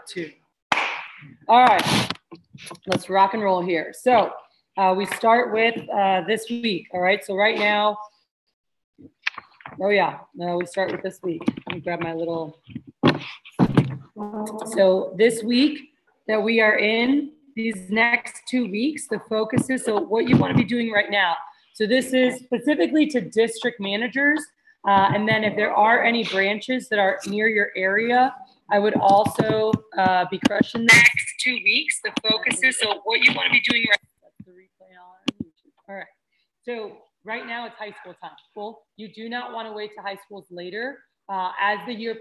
2. All right, let's rock and roll here. So we start with this week. All right, so right now, we start with this week. Let me grab my little. So this week that we are in, these next 2 weeks, the focus is, so what you want to be doing right now. So this is specifically to district managers. And then if there are any branches that are near your area, I would also be crushing the next 2 weeks. The focus is, so what you want to be doing right now. That's the replay on. All right. So right now it's high school time. Cool. You do not want to wait to high schools later. As the year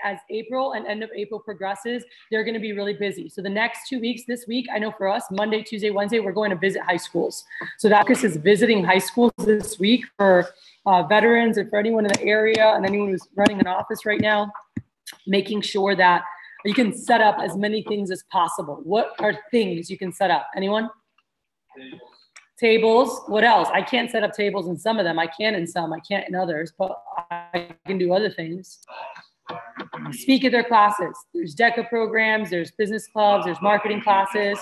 as April and end of April progresses, they're going to be really busy. So the next 2 weeks, this week, I know for us, Monday, Tuesday, Wednesday, we're going to visit high schools. So that focus is visiting high schools this week for veterans and for anyone in the area and anyone who's running an office right now, making sure that you can set up as many things as possible. What are things you can set up? Anyone? Tables. What else? I can't set up tables in some of them. I can in some. I can't in others, but I can do other things. Speak at their classes. There's DECA programs. There's business clubs. There's marketing classes.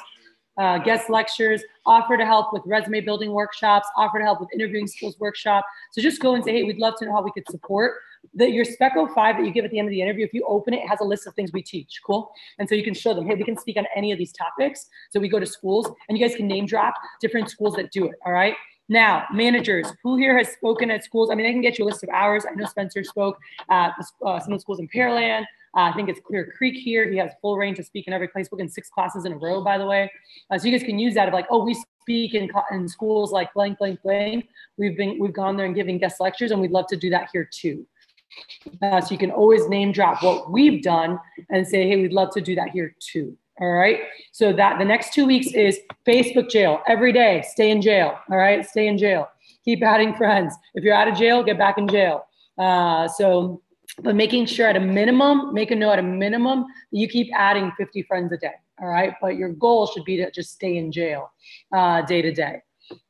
Guest lectures. Offer to help with resume building workshops. Offer to help with interviewing skills workshop. So just go and say, hey, we'd love to know how we could support. Your Spec 05 that you give at the end of the interview, if you open it, it has a list of things we teach. Cool. And so you can show them, hey, we can speak on any of these topics. So we go to schools and you guys can name drop different schools that do it. All right. Now, managers, who here has spoken at schools? I mean, I can get you a list of hours. I know Spencer spoke at some of the schools in Pearland. I think it's Clear Creek here. He has full range to speak in every place. Spoken 6 classes in a row, by the way. So you guys can use that of like, oh, we speak in schools like blank, blank, blank. We've gone there and giving guest lectures, and we'd love to do that here too. So you can always name drop what we've done and say, hey, we'd love to do that here too. All right. So that the next 2 weeks is Facebook jail every day. Stay in jail. All right. Stay in jail. Keep adding friends. If you're out of jail, get back in jail. But making sure at a minimum, make a note at a minimum that you keep adding 50 friends a day. All right. But your goal should be to just stay in jail day to day.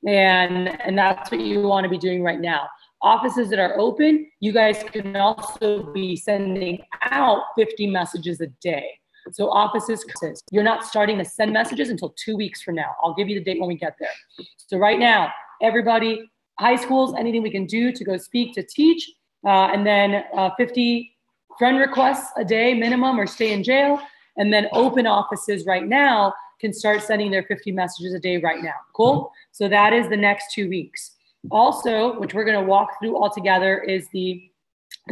And that's what you want to be doing right now. Offices that are open, you guys can also be sending out 50 messages a day. So offices, you're not starting to send messages until 2 weeks from now. I'll give you the date when we get there. So right now, everybody, high schools, anything we can do to go speak, to teach, and then 50 friend requests a day minimum or stay in jail. And then open offices right now can start sending their 50 messages a day right now. Cool? So that is the next 2 weeks. Also, which we're going to walk through all together, is the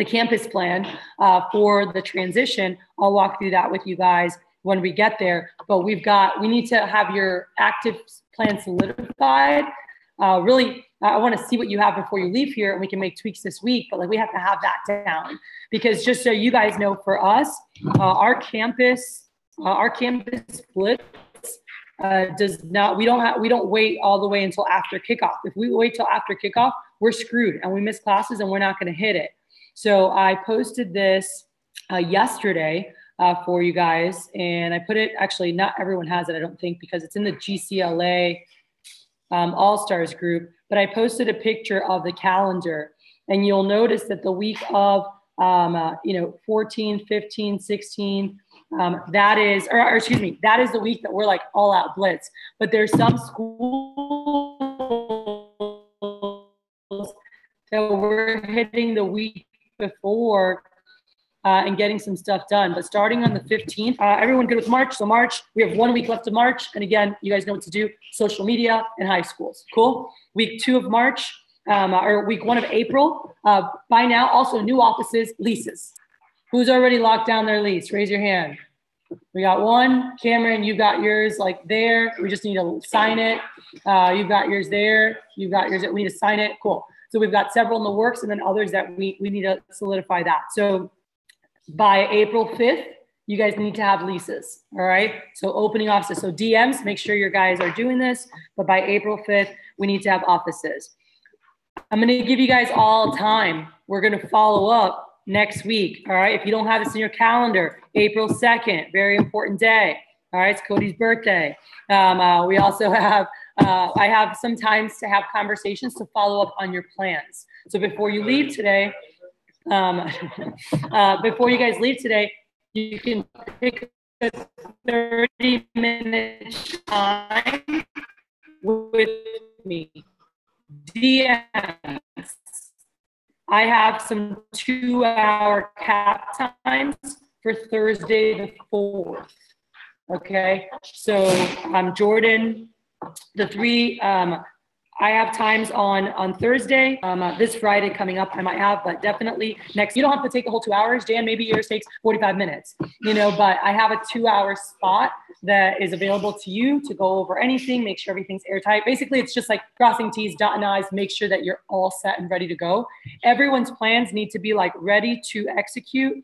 campus plan for the transition. I'll walk through that with you guys when we get there. But we need to have your active plan solidified. Really, I want to see what you have before you leave here, and we can make tweaks this week. But like, we have to have that down, because just so you guys know, for us, our campus split. We don't wait all the way until after kickoff. If we wait till after kickoff, we're screwed and we miss classes and we're not going to hit it. So I posted this yesterday for you guys, and I put it, actually not everyone has it, I don't think, because it's in the GCLA All-Stars group, but I posted a picture of the calendar, and you'll notice that the week of 14, 15, 16, that is the week that we're like all out blitz. But there's some schools that we're hitting the week before and getting some stuff done. But starting on the 15th, everyone good with March? So March, we have 1 week left of March. And again, you guys know what to do: social media and high schools. Cool. Week 2 of March, or week 1 of April. By now, also new offices, leases. Who's already locked down their lease? Raise your hand. We got one. Cameron, you got yours like there. We just need to sign it. You've got yours there. You've got yours. We need to sign it. Cool. So we've got several in the works, and then others that we need to solidify that. So by April 5th, you guys need to have leases. All right. So opening offices. So DMs, make sure your guys are doing this. But by April 5th, we need to have offices. I'm going to give you guys all time. We're going to follow up next week. All right. If you don't have this in your calendar, April 2nd, very important day. All right. It's Cody's birthday. We also have, I have sometimes to have conversations to follow up on your plans. So before you leave today, before you guys leave today, you can pick a 30-minute time with me. DMs. I have some 2-hour cap times for Thursday the 4th. Okay, so Jordan, the 3, I have times on Thursday, this Friday coming up, I might have, but definitely next, you don't have to take the whole 2 hours. Dan, maybe yours takes 45 minutes, but I have a 2-hour spot that is available to you to go over anything, make sure everything's airtight. Basically, it's just like crossing T's, dotting I's, make sure that you're all set and ready to go. Everyone's plans need to be like ready to execute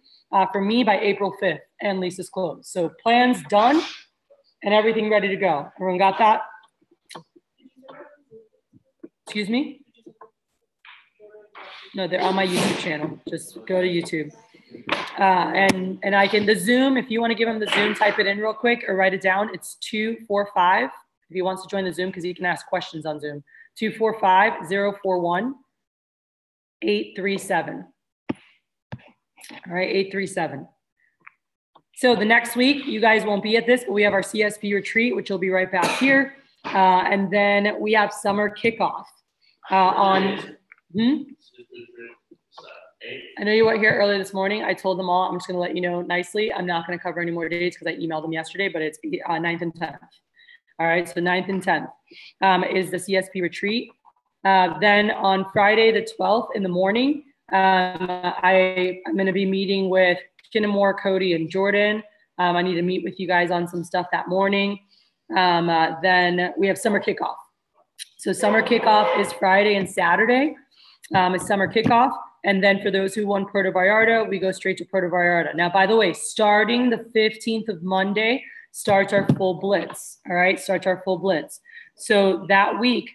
for me by April 5th and Lisa's close. So plans done and everything ready to go. Everyone got that? Excuse me? No, they're on my YouTube channel. Just go to YouTube. And I can, the Zoom, if you want to give him the Zoom, type it in real quick or write it down. It's 245. If he wants to join the Zoom, because he can ask questions on Zoom. 245-041-837. All right, 837. So the next week, you guys won't be at this, but we have our CSP retreat, which will be right back here. And then we have summer kickoff on. I know you weren't here earlier this morning. I told them all, I'm just going to let you know nicely. I'm not going to cover any more dates because I emailed them yesterday, but it's 9th and 10th. All right, so 9th and 10th is the CSP retreat. Then on Friday, the 12th in the morning, I'm going to be meeting with Kinnamore, Cody, and Jordan. I need to meet with you guys on some stuff that morning. Then we have summer kickoff. So summer kickoff is Friday and Saturday. It's summer kickoff. And then for those who won Puerto Vallarta, we go straight to Puerto Vallarta. Now, by the way, starting the 15th of Monday starts our full blitz. All right, starts our full blitz. So that week,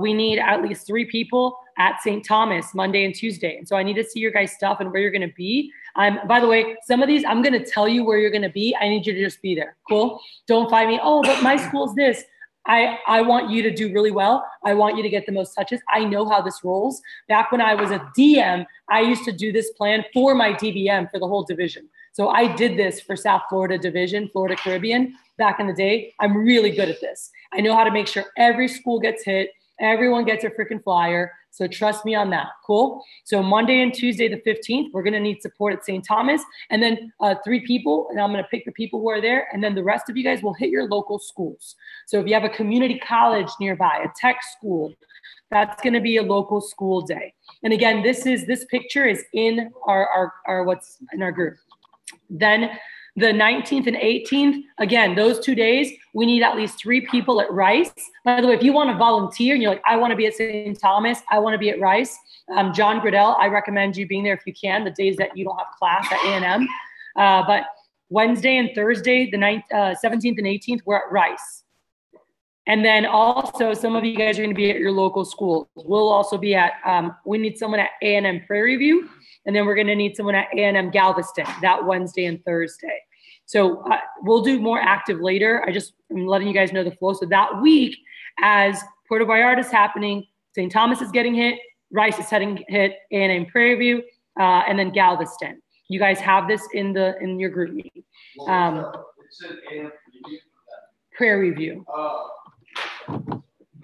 we need at least 3 people at St. Thomas Monday and Tuesday. And so I need to see your guys' stuff and where you're going to be. By the way, some of these, I'm going to tell you where you're going to be. I need you to just be there. Cool? Don't find me. Oh, but my school's this. I want you to do really well. I want you to get the most touches. I know how this rolls. Back when I was a DM, I used to do this plan for my DBM for the whole division. So I did this for South Florida division, Florida Caribbean back in the day. I'm really good at this. I know how to make sure every school gets hit. Everyone gets a freaking flyer. So trust me on that. Cool. So Monday and Tuesday, the 15th, we're going to need support at St. Thomas, and then 3 people. And I'm going to pick the people who are there. And then the rest of you guys will hit your local schools. So if you have a community college nearby, a tech school, that's going to be a local school day. And again, this picture is in our what's in our group. Then the 19th and 18th, again, those 2 days, we need at least 3 people at Rice. By the way, if you want to volunteer and you're like, I want to be at St. Thomas, I want to be at Rice, John Gradell, I recommend you being there if you can, the days that you don't have class at A&M. But Wednesday and Thursday, the 17th and 18th, we're at Rice. And then also, some of you guys are going to be at your local schools. We'll also be at, we need someone at A&M Prairie View, and then we're going to need someone at A&M Galveston that Wednesday and Thursday. So we'll do more active later. I'm letting you guys know the flow. So that week, as Puerto Vallarta is happening, St. Thomas is getting hit, Rice is getting hit, A&M Prairie View, and then Galveston. You guys have this in your group meeting. Prairie View.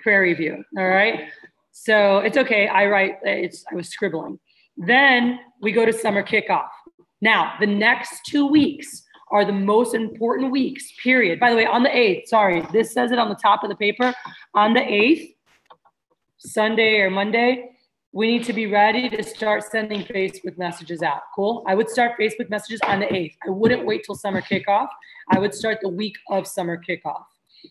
Prairie View. All right. So it's okay. I was scribbling. Then we go to summer kickoff. Now, the next 2 weeks are the most important weeks, period. By the way, on the 8th, sorry, this says it on the top of the paper. On the 8th, Sunday or Monday, we need to be ready to start sending Facebook messages out. Cool? I would start Facebook messages on the 8th. I wouldn't wait till summer kickoff. I would start the week of summer kickoff.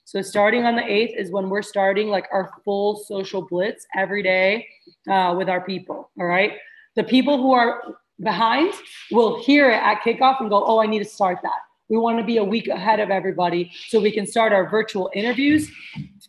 So starting on the 8th is when we're starting like our full social blitz every day with our people, all right? The people who are behind will hear it at kickoff and go, oh, I need to start that. We want to be a week ahead of everybody so we can start our virtual interviews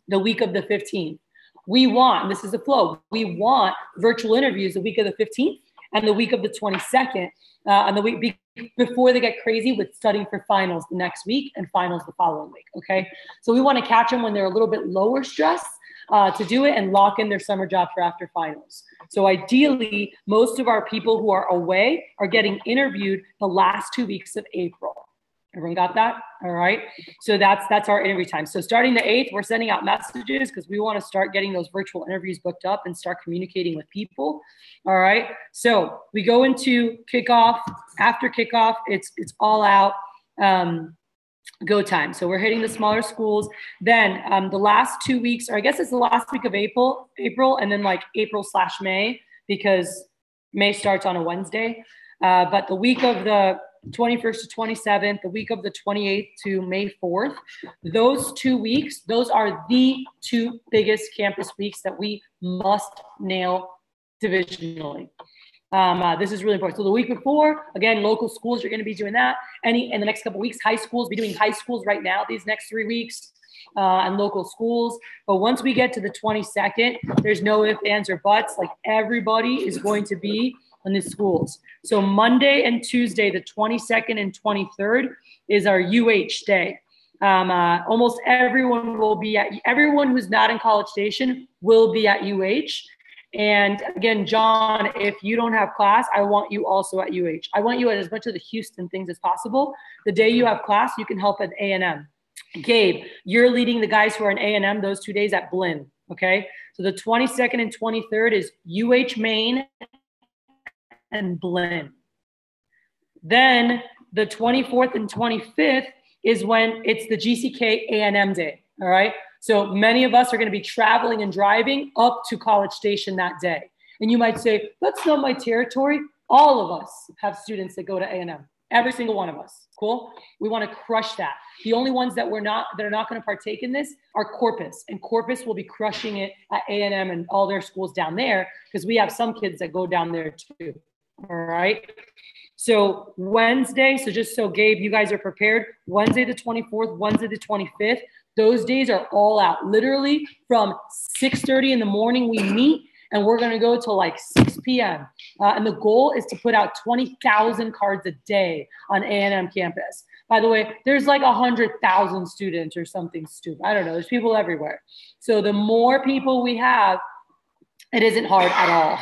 the week of the 15th. We want, this is the flow, we want virtual interviews the week of the 15th and the week of the 22nd, and the week before they get crazy with studying for finals the next week and finals the following week, okay? So we want to catch them when they're a little bit lower stress to do it and lock in their summer job for after finals. So ideally, most of our people who are away are getting interviewed the last 2 weeks of April. Everyone got that? All right. So that's our interview time. So starting the 8th, we're sending out messages because we want to start getting those virtual interviews booked up and start communicating with people. All right. So we go into kickoff. After kickoff, it's all out go time. So we're hitting the smaller schools. Then the last 2 weeks, or I guess it's the last week of April, and then like April/May, because May starts on a Wednesday. But the week of the 21st to 27th, the week of the 28th to May 4th, those 2 weeks, those are the 2 biggest campus weeks that we must nail divisionally. This is really important. So the week before, again, local schools, you're going to be doing that. In the next couple of weeks, high schools, be doing high schools right now, these next 3 weeks, and local schools. But once we get to the 22nd, there's no ifs, ands, or buts. Like everybody is going to be in the schools. So Monday and Tuesday, the 22nd and 23rd is our UH day. Almost everyone will be everyone who's not in College Station will be at UH. And again, John, if you don't have class, I want you also at UH. I want you at as much of the Houston things as possible. The day you have class, you can help at A&M. Gabe, you're leading the guys who are in A&M those 2 days at Blinn, okay? So the 22nd and 23rd is UH Main and Blinn. Then the 24th and 25th is when it's the GCK A&M day, all right? So many of us are going to be traveling and driving up to College Station that day. And you might say, that's not my territory. All of us have students that go to A&M, every single one of us. Cool. We want to crush that. The only ones that are not going to partake in this are Corpus, and Corpus will be crushing it at A&M and all their schools down there, because we have some kids that go down there too. All right. So Wednesday, so just so Gabe, you guys are prepared. Wednesday the 24th, Wednesday the 25th, those days are all out. Literally from 6:30 in the morning we meet, and we're going to go till like 6 p.m. And the goal is to put out 20,000 cards a day on A&M campus. By the way, there's like 100,000 students or something stupid. I don't know. There's people everywhere. So the more people we have, it isn't hard at all.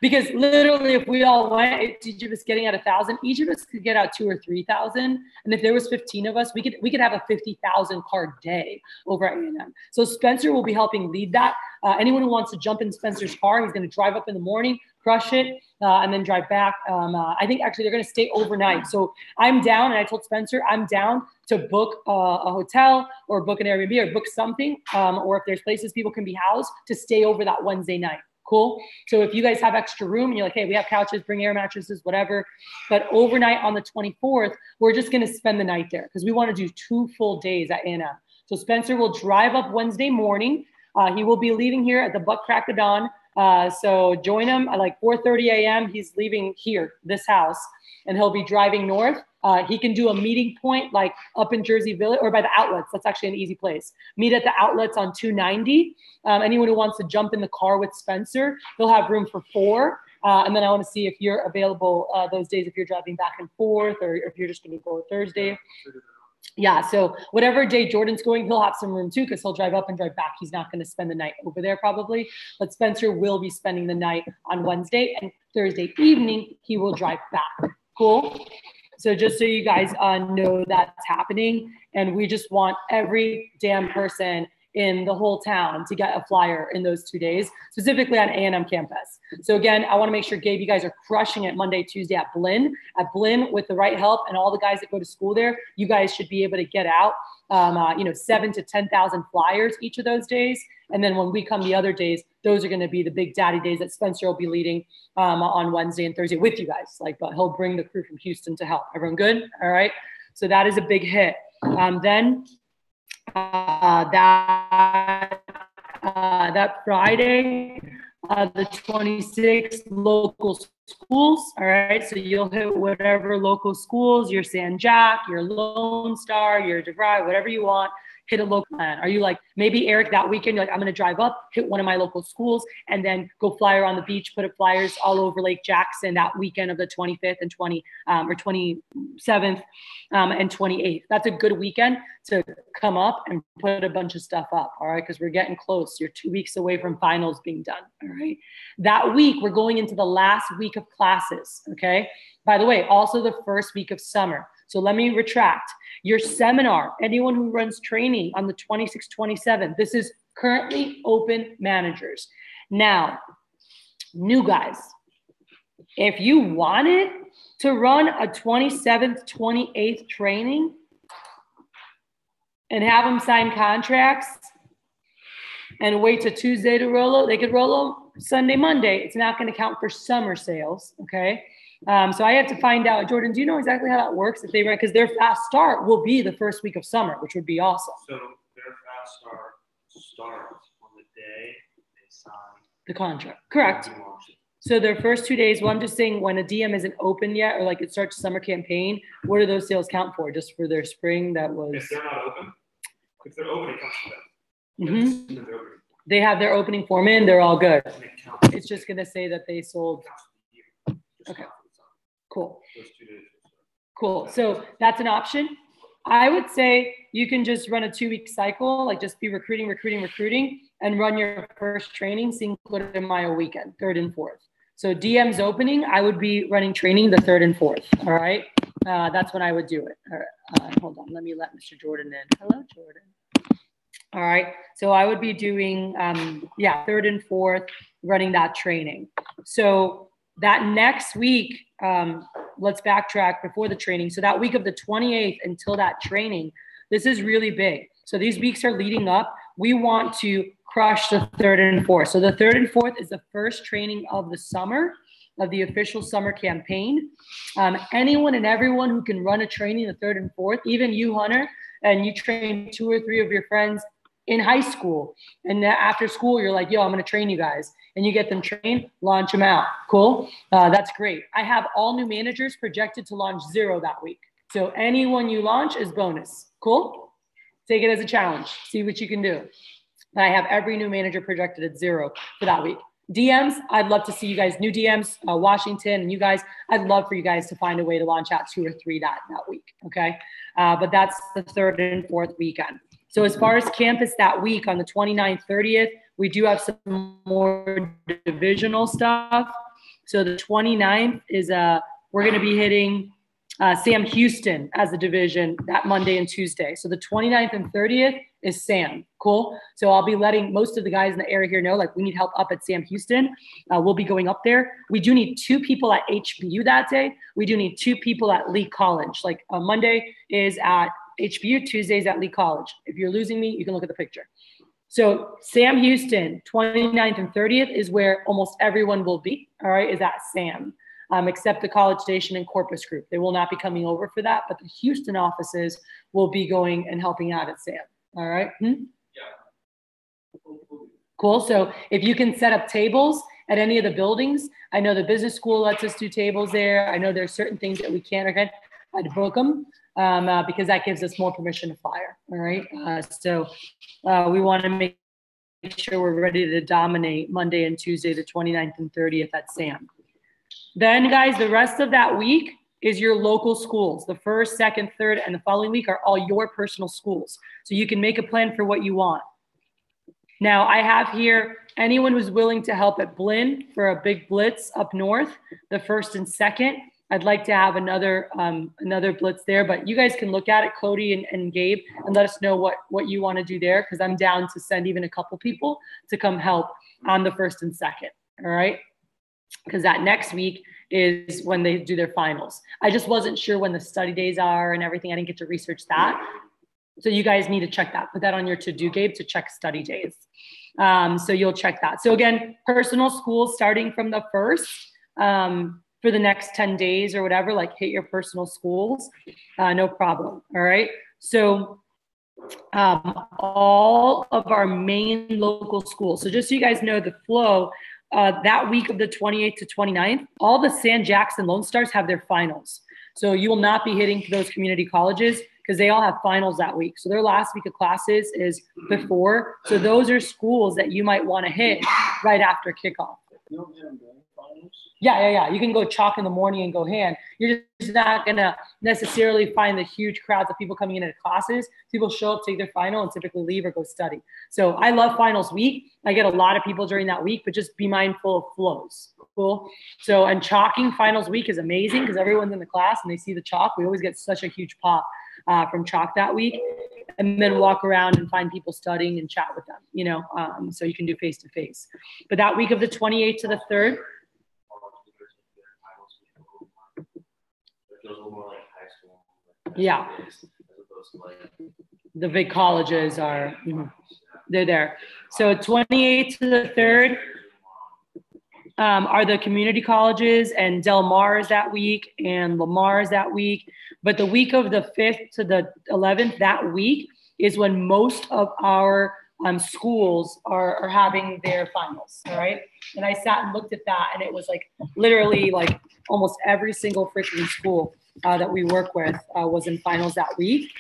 Because literally, if we all went, each of us getting out 1,000, each of us could get out 2,000 or 3,000. And if there was 15 of us, we could have a 50,000 card day over at A&M. So Spencer will be helping lead that. Anyone who wants to jump in Spencer's car, he's going to drive up in the morning, crush it, and then drive back. I think actually they're going to stay overnight. So I'm down, and I told Spencer I'm down to book a hotel or book an Airbnb or book something, or if there's places people can be housed, to stay over that Wednesday night. Cool. So if you guys have extra room and you're like, hey, we have couches, bring air mattresses, whatever. But overnight on the 24th, we're just going to spend the night there because we want to do 2 full days at A&M. So Spencer will drive up Wednesday morning. He will be leaving here at the butt crack of dawn. So join him at like 4:30 a.m. He's leaving here, this house, and he'll be driving north. He can do a meeting point like up in Jersey Village or by the outlets. That's actually an easy place. Meet at the outlets on 290. Anyone who wants to jump in the car with Spencer, he'll have room for 4. And then I want to see if you're available those days, if you're driving back and forth, or if you're just going to go Thursday. Yeah, so whatever day Jordan's going, he'll have some room too, because he'll drive up and drive back. He's not going to spend the night over there probably, but Spencer will be spending the night on Wednesday, and Thursday evening he will drive back. Cool. So just so you guys know that's happening, and we just want every damn person in the whole town to get a flyer in those 2 days, specifically on A&M campus. So again, I want to make sure, Gabe, you guys are crushing it Monday, Tuesday at Blinn. At Blinn, with the right help and all the guys that go to school there, you guys should be able to get out, 7,000 to 10,000 flyers each of those days. And then when we come the other days, those are going to be the big daddy days that Spencer will be leading on Wednesday and Thursday with you guys. But he'll bring the crew from Houston to help. Everyone good? All right. So that is a big hit. Then that Friday, the 26th, local schools. All right. So you'll hit whatever local schools, your San Jack, your Lone Star, your DeVry, whatever you want. Hit a local plan. Are you like, maybe Eric, that weekend, you're like, I'm going to drive up, hit one of my local schools, and then go flyer on the beach, put up flyers all over Lake Jackson that weekend of the 25th and 27th and 28th. That's a good weekend to come up and put a bunch of stuff up. All right. Because we're getting close. You're 2 weeks away from finals being done. All right. That week, we're going into the last week of classes. Okay. By the way, also the first week of summer. So let me retract. Your seminar, anyone who runs training on the 26th, 27th, this is currently open managers. Now, new guys, if you wanted to run a 27th, 28th training and have them sign contracts and wait till Tuesday to roll out, they could roll out Sunday, Monday. It's not going to count for summer sales, okay? So I have to find out. Jordan, do you know exactly how that works if they run? Because their fast start will be the first week of summer, which would be awesome. So their fast start starts on the day they sign the contract. Correct. So their first 2 days, well, I'm just saying when a DM isn't open yet or like it starts summer campaign, what do those sales count for? Just for their spring that was? If they're not open, if they're open, it counts for them. Mm-hmm. They have their opening form in, they're all good. It's just going to say that they sold. Okay. Cool. Cool. So that's an option. I would say you can just run a 2-week cycle, like just be recruiting, and run your first training Cinco de Mayo weekend, 3rd and 4th. So DM's opening, I would be running training the 3rd and 4th. All right. That's when I would do it. All right. Hold on. Let me let Mr. Jordan in. Hello, Jordan. All right. So I would be doing, 3rd and 4th, running that training. So that next week, let's backtrack before the training. So that week of the 28th until that training, this is really big. So these weeks are leading up. We want to crush the 3rd and 4th. So the 3rd and 4th is the first training of the summer, of the official summer campaign. Anyone and everyone who can run a training the 3rd and 4th, even you, Hunter, and you train 2 or 3 of your friends in high school. And after school, you're like, yo, I'm going to train you guys. And you get them trained, launch them out. Cool. That's great. I have all new managers projected to launch 0 that week. So anyone you launch is bonus. Cool. Take it as a challenge. See what you can do. And I have every new manager projected at 0 for that week. DMs, I'd love to see you guys, new DMs, Washington, and you guys, I'd love for you guys to find a way to launch out 2 or 3 that week. Okay. But that's the 3rd and 4th weekend. So as far as campus that week on the 29th, 30th, we do have some more divisional stuff. So the 29th is we're going to be hitting Sam Houston as a division that Monday and Tuesday. So the 29th and 30th is Sam. Cool. So I'll be letting most of the guys in the area here know, like, we need help up at Sam Houston. We'll be going up there. We do need 2 people at HBU that day. We do need 2 people at Lee College. Like Monday is at HBU, Tuesdays at Lee College. If you're losing me, you can look at the picture. So Sam Houston, 29th and 30th is where almost everyone will be, all right, is at Sam, except the College Station and Corpus group. They will not be coming over for that, but the Houston offices will be going and helping out at Sam, all right? Yeah. Cool. So if you can set up tables at any of the buildings, I know the business school lets us do tables there. I know there's certain things that we can or can't. I'd book them because that gives us more permission to fire. All right. So we want to make sure we're ready to dominate Monday and Tuesday, the 29th and 30th at Sam. Then, guys, the rest of that week is your local schools. The 1st, 2nd, 3rd, and the following week are all your personal schools. So you can make a plan for what you want. Now, I have here anyone who's willing to help at Blinn for a big blitz up north, the 1st and 2nd. I'd like to have another blitz there, but you guys can look at it, Cody and Gabe, and let us know what you want to do there, because I'm down to send even a couple people to come help on the 1st and 2nd, all right? Because that next week is when they do their finals. I just wasn't sure when the study days are and everything. I didn't get to research that. So you guys need to check that. Put that on your to-do, Gabe, to check study days. So you'll check that. So again, personal schools starting from the 1st, for the next 10 days or whatever, like hit your personal schools, no problem, all right? So all of our main local schools. So just so you guys know the flow, that week of the 28th to 29th, all the San Jackson Lone Stars have their finals. So you will not be hitting those community colleges because they all have finals that week. So their last week of classes is before. So those are schools that you might want to hit right after kickoff. You don't hit them during finals? Yeah. You can go chalk in the morning and go hand. You're just not going to necessarily find the huge crowds of people coming into classes. People show up, take their final, and typically leave or go study. So I love finals week. I get a lot of people during that week, but just be mindful of flows. Cool. So, and chalking finals week is amazing because everyone's in the class and they see the chalk. We always get such a huge pop from chalk that week, and then walk around and find people studying and chat with them, you know, so you can do face-to-face. But that week of the 28th to the 3rd. Yeah. The big colleges are, they're there. So 28th to the 3rd are the community colleges, and Del Mar is that week and Lamar is that week. But the week of the 5th to the 11th, that week is when most of our schools are having their finals, all right? And I sat and looked at that, and it was like literally like almost every single freaking school that we work with was in finals that week.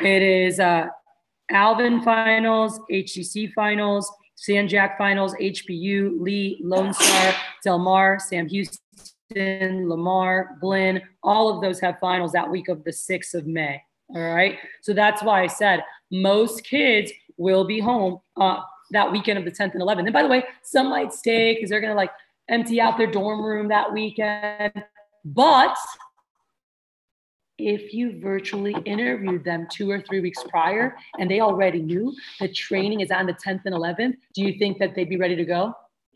It is Alvin finals, HCC finals, San Jack finals, HBU, Lee, Lone Star, Del Mar, Sam Houston, Lamar, Blinn, all of those have finals that week of the 6th of May. All right. So that's why I said most kids will be home that weekend of the 10th and 11th. And by the way, some might stay because they're going to like empty out their dorm room that weekend. But if you virtually interviewed them 2 or 3 weeks prior and they already knew the training is on the 10th and 11th, do you think that they'd be ready to go?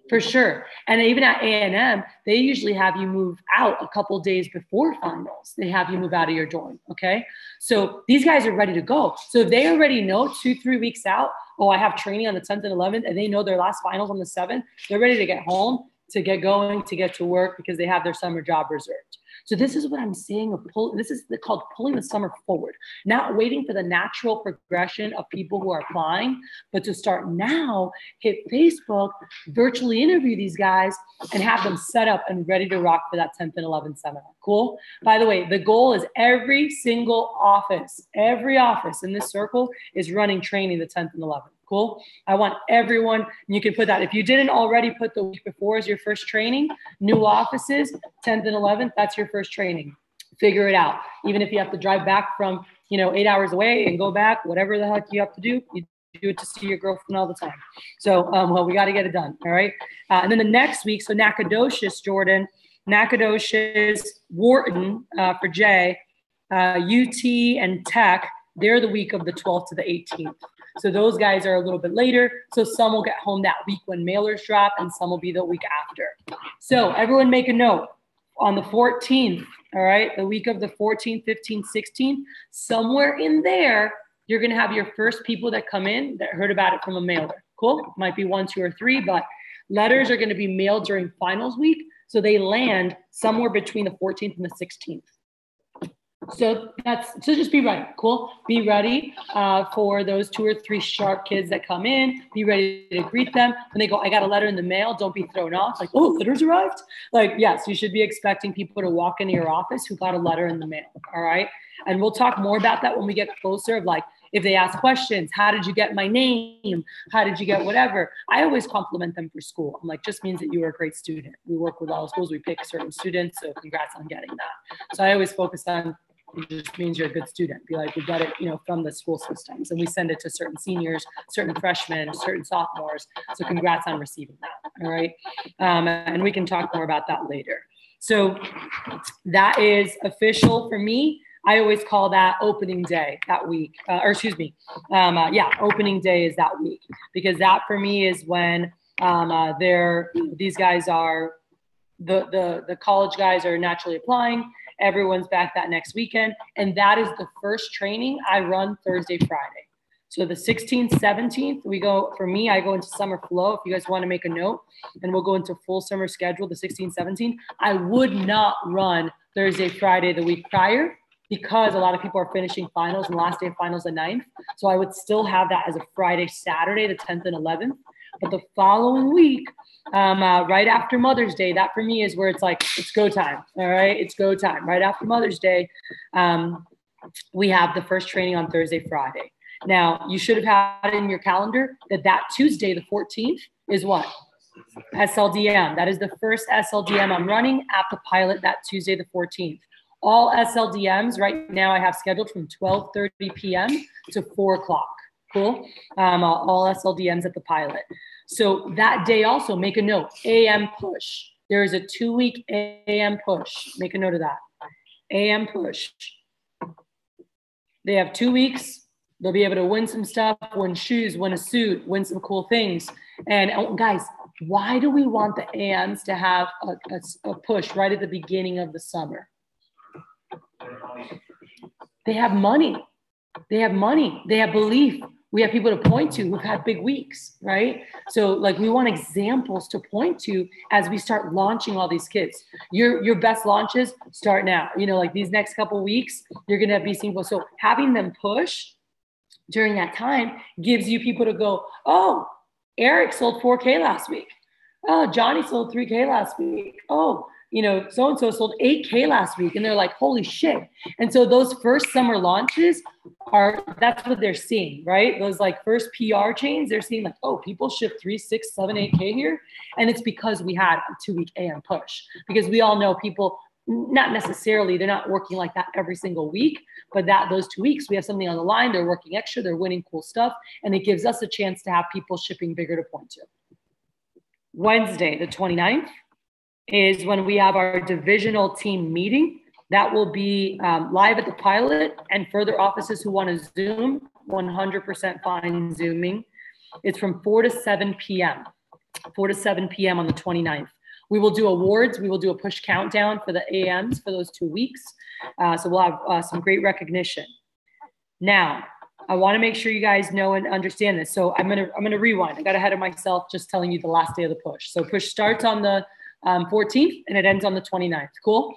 For sure. And even at A&M, they usually have you move out a couple of days before finals. They have you move out of your dorm, okay? So these guys are ready to go. So if they already know 2-3 weeks out, oh, I have training on the 10th and 11th, and they know their last finals on the 7th, they're ready to get home, to get going, to get to work because they have their summer job reserved. So this is what I'm saying. This is called pulling the summer forward, not waiting for the natural progression of people who are applying, but to start now, hit Facebook, virtually interview these guys, and have them set up and ready to rock for that 10th and 11th seminar. Cool? By the way, the goal is every single office, every office in this circle is running training the 10th and 11th. Cool. I want everyone, you can put that. If you didn't already put the week before as your first training, new offices, 10th and 11th, that's your first training. Figure it out. Even if you have to drive back from, 8 hours away and go back, whatever the heck you have to do, you do it to see your girlfriend all the time. So, well, we got to get it done. All right. And then the next week, so Nacogdoches, Jordan, Nacogdoches, Wharton for Jay, UT and Tech, they're the week of the 12th to the 18th. So those guys are a little bit later. So some will get home that week when mailers drop, and some will be the week after. So everyone make a note. On the 14th, all right, the week of the 14th, 15th, 16th, somewhere in there, you're going to have your first people that come in that heard about it from a mailer. Cool? Might be 1, 2, or 3, but letters are going to be mailed during finals week. So they land somewhere between the 14th and the 16th. So just be ready. Cool. Be ready for those 2 or 3 sharp kids that come in. Be ready to greet them. When they go, I got a letter in the mail. Don't be thrown off. Like, oh, letters arrived. Like, yes, you should be expecting people to walk into your office who got a letter in the mail. All right. And we'll talk more about that when we get closer of like, if they ask questions, how did you get my name? How did you get whatever? I always compliment them for school. I'm like, just means that you were a great student. We work with all schools. We pick certain students. So congrats on getting that. So I always focus on, it just means you're a good student. Be like, we got it, from the school systems, and we send it to certain seniors, certain freshmen, certain sophomores. So congrats on receiving that. All right. And we can talk more about that later. So that is official for me. I always call that opening day that week, opening day is that week, because that for me is when these guys are, the college guys are naturally applying. Everyone's back that next weekend. And that is the first training I run Thursday, Friday. So the 16th, 17th, I go into summer flow. If you guys want to make a note, and we'll go into full summer schedule, the 16th, 17th. I would not run Thursday, Friday, the week prior, because a lot of people are finishing finals, and the last day of finals the 9th. So I would still have that as a Friday, Saturday, the 10th and 11th. But the following week, right after Mother's Day, that for me is where it's like, it's go time. All right. It's go time. Right after Mother's Day, we have the first training on Thursday, Friday. Now, you should have had in your calendar that Tuesday, the 14th, is what? SLDM. That is the first SLDM I'm running at the pilot that Tuesday, the 14th. All SLDMs right now I have scheduled from 12:30 p.m. to 4 o'clock. Cool. All SLDMs at the pilot. So that day also, make a note, AM push. There is a 2-week AM push. Make a note of that. AM push. They have 2 weeks. They'll be able to win some stuff, win shoes, win a suit, win some cool things. And guys, why do we want the AMs to have a push right at the beginning of the summer? They have money. They have money. They have belief. We have people to point to who've had big weeks, right? So like we want examples to point to as we start launching all these kids. Your best launches start now. You know, like these next couple weeks, you're going to be seeing people. So having them push during that time gives you people to go, oh, Eric sold 4K last week. Oh, Johnny sold 3K last week. Oh, you know, so-and-so sold 8K last week. And they're like, holy shit. And so those first summer launches that's what they're seeing, right? Those like first PR chains, they're seeing like, oh, people shift 3, 6, 7, 8K here. And it's because we had a 2-week AM push, because we all know people, not necessarily, they're not working like that every single week, but those 2 weeks, we have something on the line, they're working extra, they're winning cool stuff. And it gives us a chance to have people shipping bigger to point to. Wednesday, the 29th, is when we have our divisional team meeting. That will be live at the pilot, and further offices who want to Zoom, 100% fine Zooming. It's from 4 to 7 p.m. 4 to 7 p.m. on the 29th. We will do awards. We will do a push countdown for the AMs for those 2 weeks. So we'll have some great recognition. Now, I want to make sure you guys know and understand this. So I'm gonna rewind. I got ahead of myself just telling you the last day of the push. So push starts on the 14th and it ends on the 29th. Cool?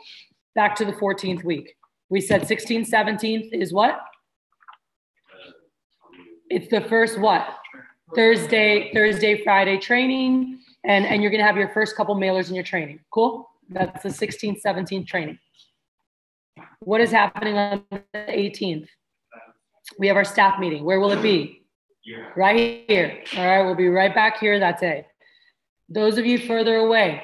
Back to the 14th week. We said 16th, 17th is what? It's the first what? Thursday, Friday training. And you're going to have your first couple mailers in your training. Cool? That's the 16th, 17th training. What is happening on the 18th? We have our staff meeting. Where will it be? Yeah. Right here. All right. We'll be right back here that day. Those of you further away,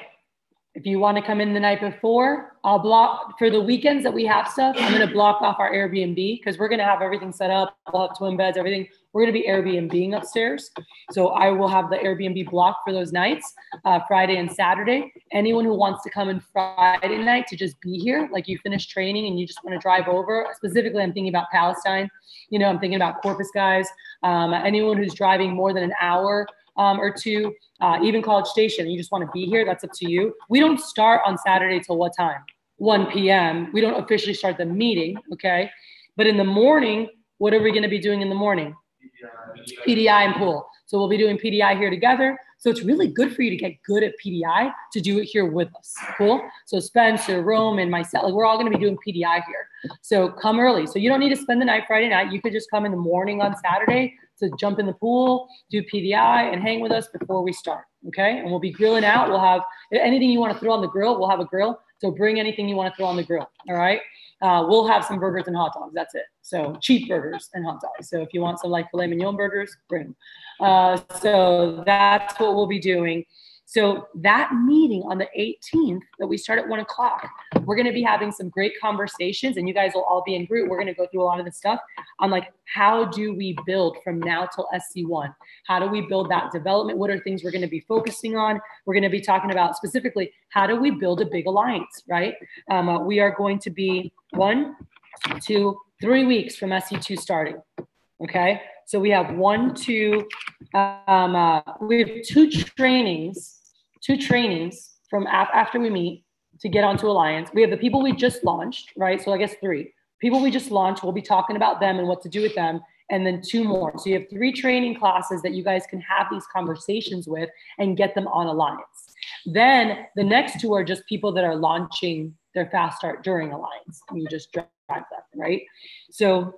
if you want to come in the night before, I'll block for the weekends that we have stuff. I'm going to block off our Airbnb because we're going to have everything set up. We'll have twin beds, everything. We're going to be Airbnb-ing upstairs. So I will have the Airbnb blocked for those nights, Friday and Saturday. Anyone who wants to come in Friday night to just be here, like you finished training and you just want to drive over, specifically I'm thinking about Palestine. You know, I'm thinking about Corpus guys. Anyone who's driving more than an hour or two, even College Station, you just want to be here, that's up to you. We don't start on Saturday till what time? 1 p.m. We don't officially start the meeting, okay? But in the morning, what are we going to be doing in the morning? PDI and pool. So we'll be doing PDI here together. So it's really good for you to get good at PDI to do it here with us. Cool? So Spencer, Rome, and myself, like we're all going to be doing PDI here. So come early. So you don't need to spend the night Friday night. You could just come in the morning on Saturday to jump in the pool, do PDI, and hang with us before we start. Okay? And we'll be grilling out. We'll have anything you want to throw on the grill. We'll have a grill. So bring anything you want to throw on the grill. All right? We'll have some burgers and hot dogs. That's it. So cheap burgers and hot dogs. So if you want some like filet mignon burgers, bring them. So that's what we'll be doing. So that meeting on the 18th that we start at 1 o'clock, we're going to be having some great conversations, and you guys will all be in group. We're going to go through a lot of this stuff on like, how do we build from now till SC1? How do we build that development? What are things we're going to be focusing on? We're going to be talking about specifically, how do we build a big alliance, right? We are going to be 1, 2, 3 weeks from SC2 starting. Okay. So we have 1, 2, we have two trainings from after we meet to get onto Alliance. We have the people we just launched, right? So I guess 3 people we just launched. We'll be talking about them and what to do with them. And then 2 more. So you have 3 training classes that you guys can have these conversations with and get them on Alliance. Then the next 2 are just people that are launching their fast start during Alliance. And you just drive them, right? So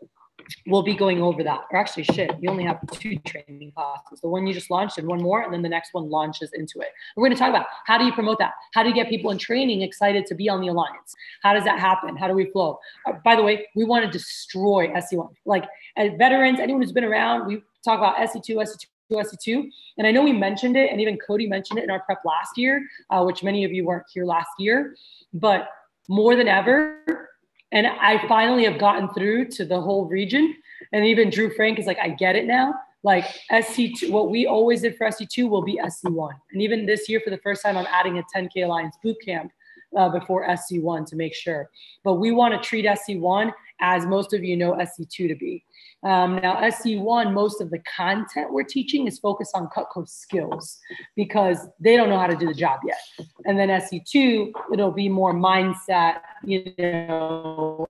we'll be going over that. Or actually, you only have 2 training classes. The one you just launched and 1 more, and then the next one launches into it. We're going to talk about how do you promote that? How do you get people in training excited to be on the Alliance? How does that happen? How do we flow? By the way, we want to destroy SC1. Like as veterans, anyone who's been around, we talk about SC2, SC2. And I know we mentioned it, and even Cody mentioned it in our prep last year, which many of you weren't here last year. But more than ever, and I finally have gotten through to the whole region. And even Drew Frank is like, I get it now. like SC2, what we always did for SC2 will be SC1. And even this year, for the first time, I'm adding a 10K Alliance boot camp before SC1 to make sure. But we want to treat SC1 as most of you know SC2 to be. Now, SC1, most of the content we're teaching is focused on Cutco skills because they don't know how to do the job yet. And then SC2, it'll be more mindset, you know,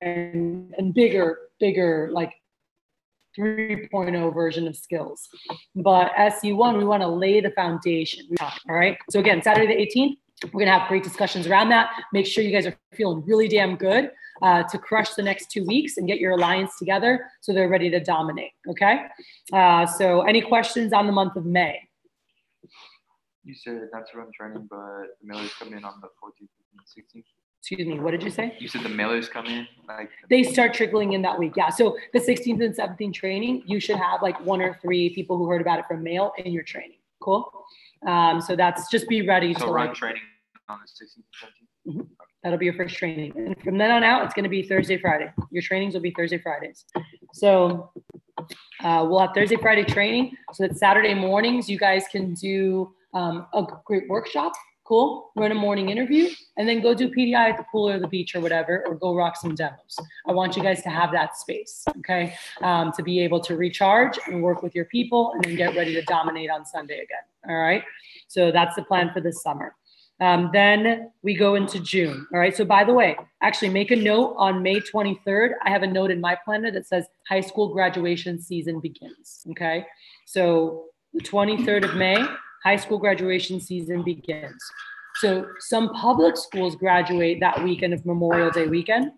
and bigger, like 3.0 version of skills. But SC1, we want to lay the foundation. All right. So again, Saturday the 18th, we're going to have great discussions around that. Make sure you guys are feeling really damn good to crush the next 2 weeks and get your alliance together so they're ready to dominate. Okay. So any questions on the month of May? You said not to run training, but the mailers come in on the 14th and 16th. Excuse me, what did you say? You said the mailers come in? Like they start trickling in that week. Yeah. So the 16th and 17th training, you should have like 1 or 3 people who heard about it from mail in your training. Cool. So that's just be ready to run like training on the 16th and 17th. Mm-hmm. That'll be your first training. And from then on out, it's going to be Thursday, Friday. Your trainings will be Thursday, Fridays. So we'll have Thursday, Friday training. So that Saturday mornings, you guys can do a great workshop. Cool. Run a morning interview and then go do PDI at the pool or the beach or whatever, or go rock some demos. I want you guys to have that space. Okay. To be able to recharge and work with your people and then get ready to dominate on Sunday again. All right. So that's the plan for this summer. Then we go into June. All right. So by the way, actually make a note on May 23rd. I have a note in my planner that says high school graduation season begins. Okay. So the 23rd of May, high school graduation season begins. So some public schools graduate that weekend of Memorial Day weekend.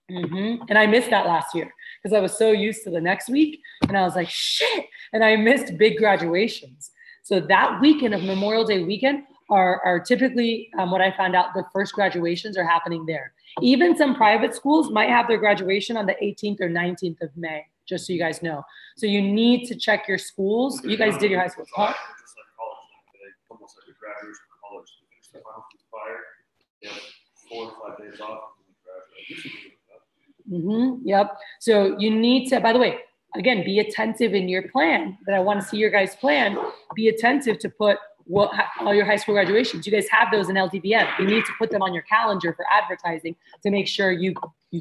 And I missed that last year because I was so used to the next week and I was like, shit. And I missed big graduations. So that weekend of Memorial Day weekend are typically what I found out, the first graduations are happening there. Even some private schools might have their graduation on the 18th or 19th of May, just so you guys know. So you need to check your schools. You guys did your high school, huh? Almost like a graduation from college. You finish the final fire, you have 4 or 5 days off, and graduate. Yep. So you need to, by the way, again, be attentive in your plan. That I want to see your guys' plan. Be attentive to put all your high school graduations. You guys have those in LDBM. You need to put them on your calendar for advertising to make sure you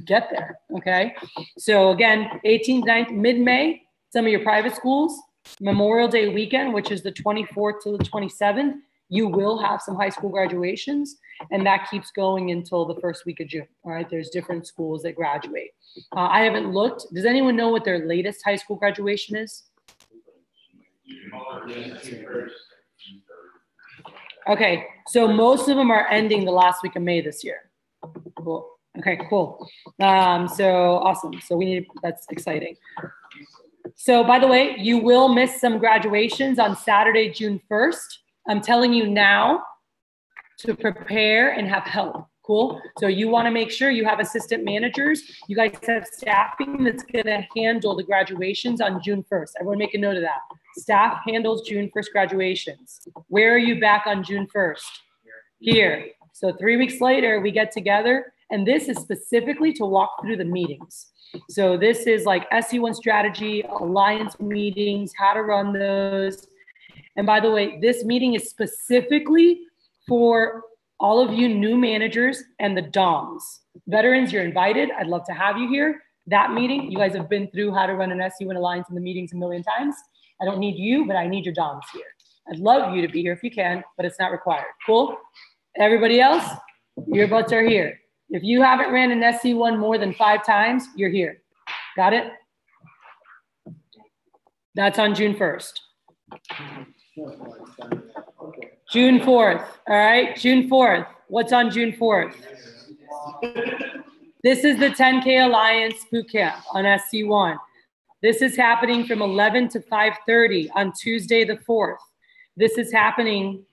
get there. Okay. So again, 18th, 9th, mid-May, some of your private schools, Memorial Day weekend, which is the 24th to the 27th, you will have some high school graduations, and that keeps going until the first week of June. All right, there's different schools that graduate. I haven't looked. Does anyone know what their latest high school graduation is? Okay, so most of them are ending the last week of May this year. Cool. Okay, cool. So awesome. So that's exciting. So by the way, you will miss some graduations on Saturday, June 1st. I'm telling you now to prepare and have help. Cool. So you want to make sure you have assistant managers. You guys have staffing that's going to handle the graduations on June 1st. Everyone make a note of that. Staff handles June 1st graduations. Where are you back on June 1st? Here. So 3 weeks later, we get together, and this is specifically to walk through the meetings. So this is like SC1 strategy, alliance meetings, how to run those. And by the way, this meeting is specifically for all of you new managers and the DOMs. Veterans, you're invited. I'd love to have you here. That meeting, you guys have been through how to run an SC1 alliance in the meetings a million times. I don't need you, but I need your DOMs here. I'd love you to be here if you can, but it's not required. Cool? Everybody else, your butts are here. If you haven't ran an SC1 more than 5 times, you're here. Got it? That's on June 1st. June 4th. All right, June 4th. What's on June 4th? This is the 10K Alliance Bootcamp on SC1. This is happening from 11 to 5:30 on Tuesday the 4th. This is happening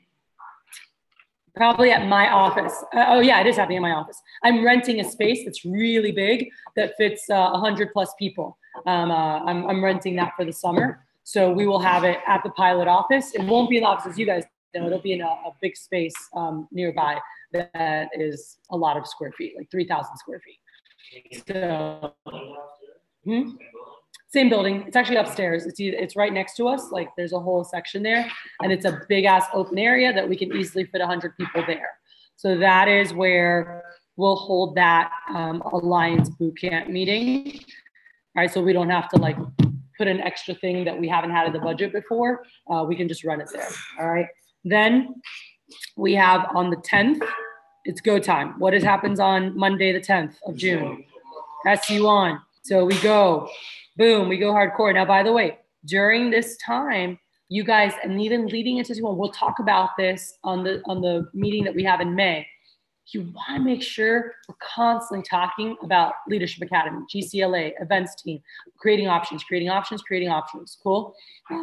probably at my office. Oh yeah, it is happening in my office. I'm renting a space that's really big that fits 100 plus people. I'm renting that for the summer. So we will have it at the pilot office. It won't be in the office as you guys know. It'll be in a big space nearby that is a lot of square feet, like 3,000 square feet. So, Same building. It's actually upstairs. It's right next to us. Like there's a whole section there, and it's a big ass open area that we can easily fit 100 people there. So that is where we'll hold that Alliance boot camp meeting. All right, so we don't have to like put an extra thing that we haven't had in the budget before. We can just run it there. All right. Then we have on the 10th, it's go time. What happens on Monday, the 10th of June? SU1. So we go, boom, we go hardcore. Now, by the way, during this time, you guys, and even leading into SU1, we'll talk about this on the meeting that we have in May. You want to make sure we're constantly talking about Leadership Academy, GCLA, events team, creating options. Cool.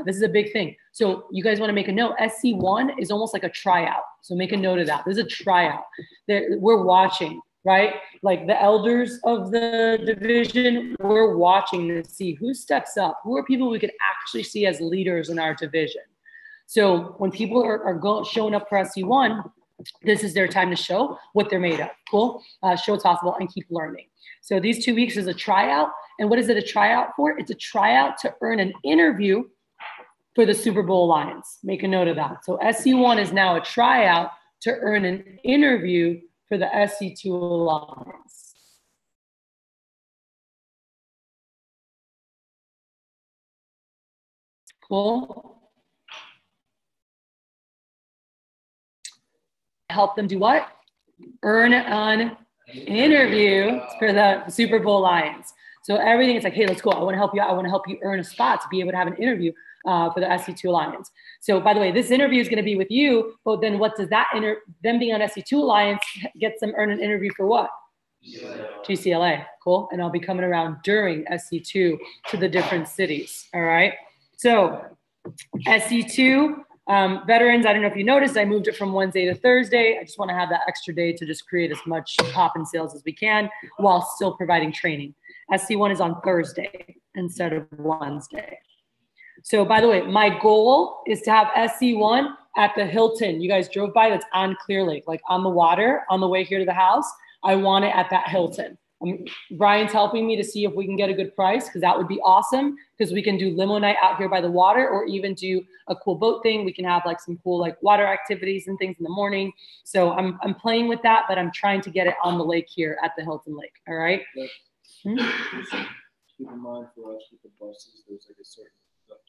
This is a big thing. So you guys want to make a note. SC1 is almost like a tryout. So make a note of that. This is a tryout. We're watching, right? Like the elders of the division, we're watching to see who steps up. Who are people we could actually see as leaders in our division? So when people are showing up for SC1, this is their time to show what they're made of. Cool. Show what's possible and keep learning. So these 2 weeks is a tryout. And what is it a tryout for? It's a tryout to earn an interview for the Super Bowl Alliance. Make a note of that. So SC1 is now a tryout to earn an interview for the SC2 Alliance. Cool. Help them do what? Earn an interview for the Super Bowl Alliance. So everything is like, hey, let's go. I want to help you out. I want to help you earn a spot to be able to have an interview for the SC2 Alliance. So by the way, this interview is going to be with you, but then what does that them being on SC2 Alliance gets them earn an interview for what? GCLA. Cool. And I'll be coming around during SC2 to the different cities. All right. So SC2, veterans, I don't know if you noticed, I moved it from Wednesday to Thursday. I just want to have that extra day to just create as much pop in sales as we can while still providing training. SC1 is on Thursday instead of Wednesday. So by the way, my goal is to have SC1 at the Hilton. You guys drove by, that's on Clear Lake, like on the water, on the way here to the house. I want it at that Hilton. Brian's helping me to see if we can get a good price, because that would be awesome, because we can do limo night out here by the water, or even do a cool boat thing. We can have like some cool like water activities and things in the morning. So I'm playing with that, but I'm trying to get it on the lake here at the Hilton Lake. All right. Keep in mind for us with the buses, there's like a certain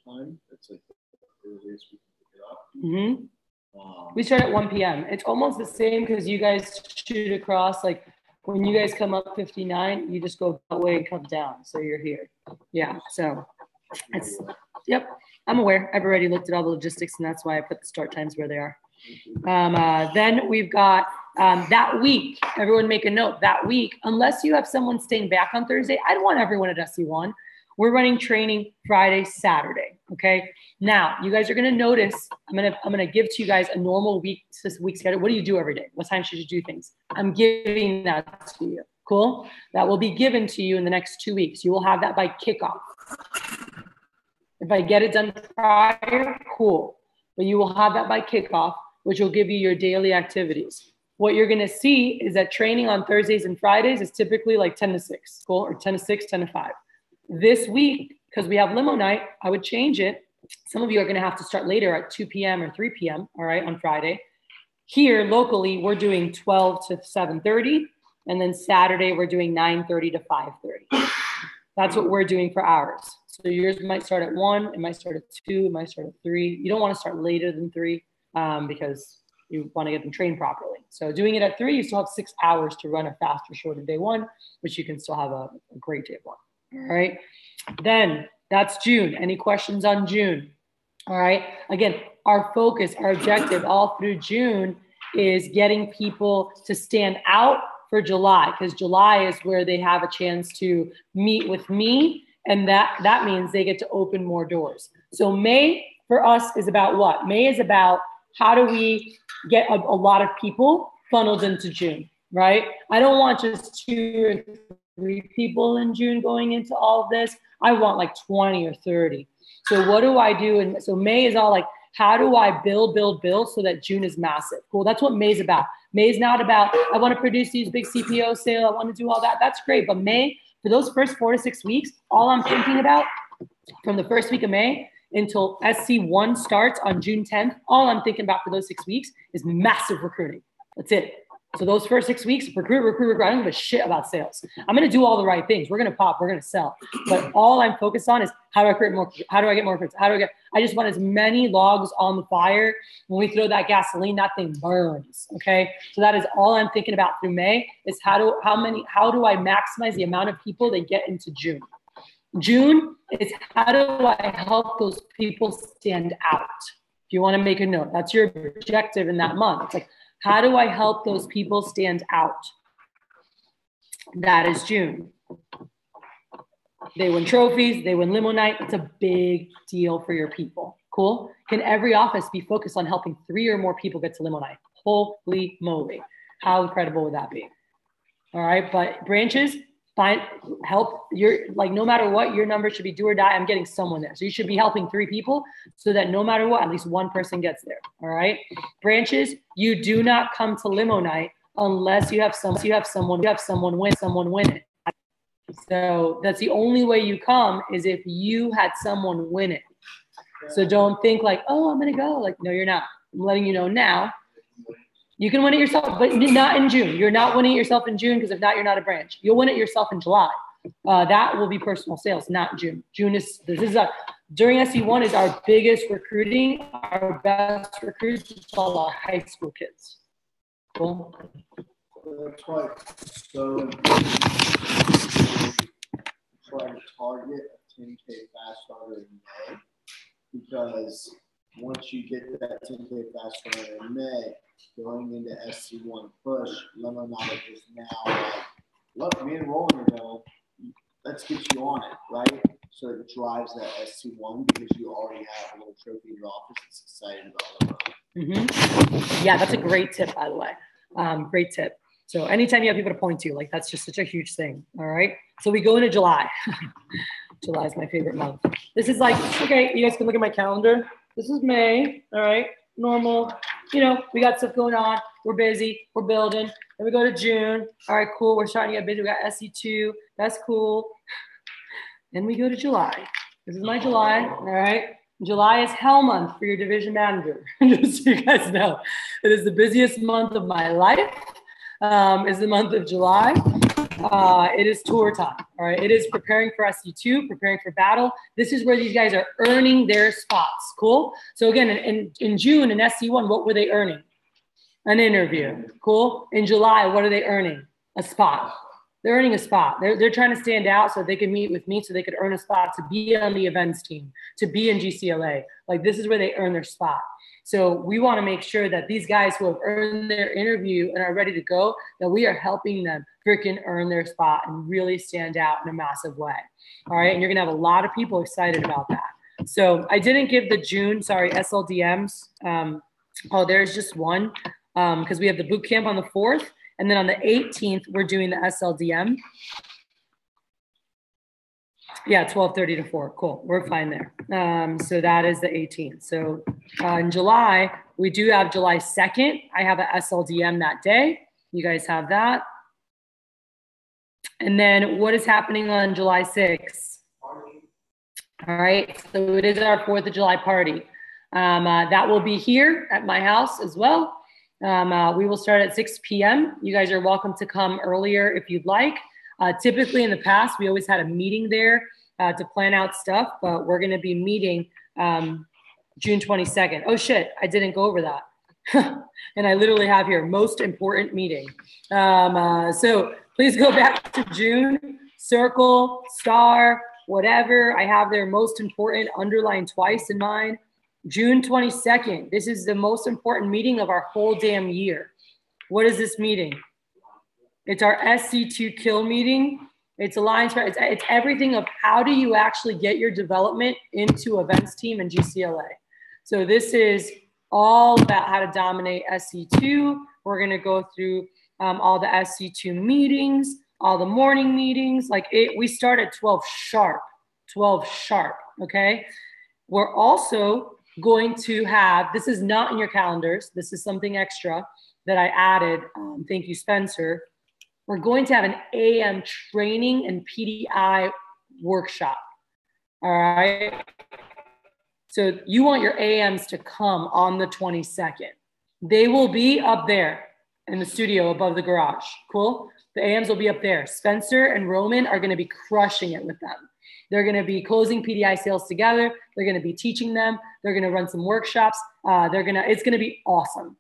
time. It's like the earliest we can pick it up. We start at 1 p.m. It's almost the same, because you guys shoot across, like when you guys come up 59, you just go that way and come down. So you're here. Yeah. So it's, yep. I'm aware. I've already looked at all the logistics, and that's why I put the start times where they are. Then we've got that week. Everyone make a note. That week, unless you have someone staying back on Thursday, I'd want everyone at SC1. We're running training Friday, Saturday. Okay. Now you guys are going to notice, I'm going to give to you guys a normal week schedule. What do you do every day? What time should you do things? I'm giving that to you. Cool. That will be given to you in the next 2 weeks. You will have that by kickoff. If I get it done prior, cool. But you will have that by kickoff, which will give you your daily activities. What you're going to see is that training on Thursdays and Fridays is typically like 10 to 6, cool? Or 10 to 6, 10 to 5. This week, because we have limo night, I would change it. Some of you are going to have to start later at 2 p.m. or 3 p.m., all right, on Friday. Here, locally, we're doing 12 to 7:30. And then Saturday, we're doing 9:30 to 5:30. That's what we're doing for ours. So yours might start at 1, it might start at 2, it might start at 3. You don't want to start later than 3 because you want to get them trained properly. So doing it at 3, you still have 6 hours to run a faster, shorter day 1, which you can still have a great day 1. All right. Then that's June. Any questions on June? All right. Again, our focus, our objective all through June is getting people to stand out for July, because July is where they have a chance to meet with me. And that means they get to open more doors. So May for us is about what? May is about how do we get a lot of people funneled into June, right? I don't want just 2 or 3 people in June going into all of this. I want like 20 or 30. So what do I do? And so May is all like, how do I build so that June is massive? Cool. That's what May is about. May is not about, I want to produce these big CPO sales. I want to do all that. That's great. But May, for those first 4 to 6 weeks, all I'm thinking about from the first week of May until SC1 starts on June 10th, all I'm thinking about for those 6 weeks is massive recruiting. That's it. So those first 6 weeks, recruit. I don't give a shit about sales. I'm going to do all the right things. We're going to pop, we're going to sell. But all I'm focused on is how do I create more, how do I get more recruits? I just want as many logs on the fire. When we throw that gasoline, that thing burns. Okay. So that is all I'm thinking about through May is how do I maximize the amount of people that get into June? June is how do I help those people stand out? If you want to make a note, that's your objective in that month. It's like, how do I help those people stand out? That is June. They win trophies, they win limo night. It's a big deal for your people. Cool? Can every office be focused on helping 3 or more people get to limo night? Holy moly. How incredible would that be? All right, but branches, help no matter what, your number should be do or die. I'm getting someone there. So you should be helping 3 people so that no matter what, at least one person gets there. All right. Branches, you do not come to limo night unless you have someone win it. So that's the only way you come is if you had someone win it. So don't think like, oh, I'm going to go. Like, no, you're not. I'm letting you know now. You can win it yourself, but not in June. You're not winning it yourself in June because if not, you're not a branch. You'll win it yourself in July. That will be personal sales, not June. During SC1 is our biggest recruiting. Our best recruits is all our high school kids. Cool. That's why it's so important to try to target a 10K fast starter in May, because once you get that 10K fast starter in May, going into SC1 push, limo night is now like, look, me and Roland are going, let's get you on it, right? So it drives that SC1 because you already have a little trophy in your office that's excited about it. Yeah, that's a great tip, by the way. Great tip. So anytime you have people to point to, like that's just such a huge thing. All right. So we go into July. July is my favorite month. This is like, okay, you guys can look at my calendar. This is May. All right. Normal. You know, we got stuff going on. We're busy. We're building. Then we go to June. All right, cool. We're starting to get busy. We got SC2. That's cool. Then we go to July. This is my July. All right. July is hell month for your division manager. Just so you guys know, it is the busiest month of my life. Is the month of July. It is tour time. All right. It is preparing for SC2, preparing for battle. This is where these guys are earning their spots. Cool. So again, in June in SC1, what were they earning? An interview. Cool. In July, what are they earning? A spot. They're earning a spot. They're trying to stand out so they can meet with me so they could earn a spot to be on the events team, to be in GCLA. Like this is where they earn their spot. So we want to make sure that these guys who have earned their interview and are ready to go, that we are helping them freaking earn their spot and really stand out in a massive way. All right. And you're going to have a lot of people excited about that. So I didn't give the June, SLDMs. There's just one because we have the boot camp on the 4th. And then on the 18th, we're doing the SLDM. Yeah, 12:30 to 4. Cool. We're fine there. So that is the 18th. So in July, we do have July 2nd. I have a SLDM that day. You guys have that. And then what is happening on July 6th? All right. So it is our 4th of July party. That will be here at my house as well. We will start at 6 p.m. You guys are welcome to come earlier if you'd like. Typically in the past, we always had a meeting there to plan out stuff, but we're going to be meeting June 22nd. Oh shit, I didn't go over that. And I literally have here, most important meeting. So please go back to June, circle, star, whatever. I have there most important underlined twice in mine. June 22nd, this is the most important meeting of our whole damn year. What is this meeting? It's our SC2 kill meeting. It's Alliance, it's everything of how do you actually get your development into events team and GCLA. So this is all about how to dominate SC2. We're gonna go through all the SC2 meetings, all the morning meetings. We start at 12 sharp, okay? We're also going to have, this is not in your calendars, this is something extra that I added, thank you, Spencer. We're going to have an AM training and PDI workshop. All right. So you want your AMs to come on the 22nd. They will be up there in the studio above the garage. Cool. The AMs will be up there. Spencer and Roman are going to be crushing it with them. They're going to be closing PDI sales together. They're going to be teaching them. They're going to run some workshops. It's going to be awesome.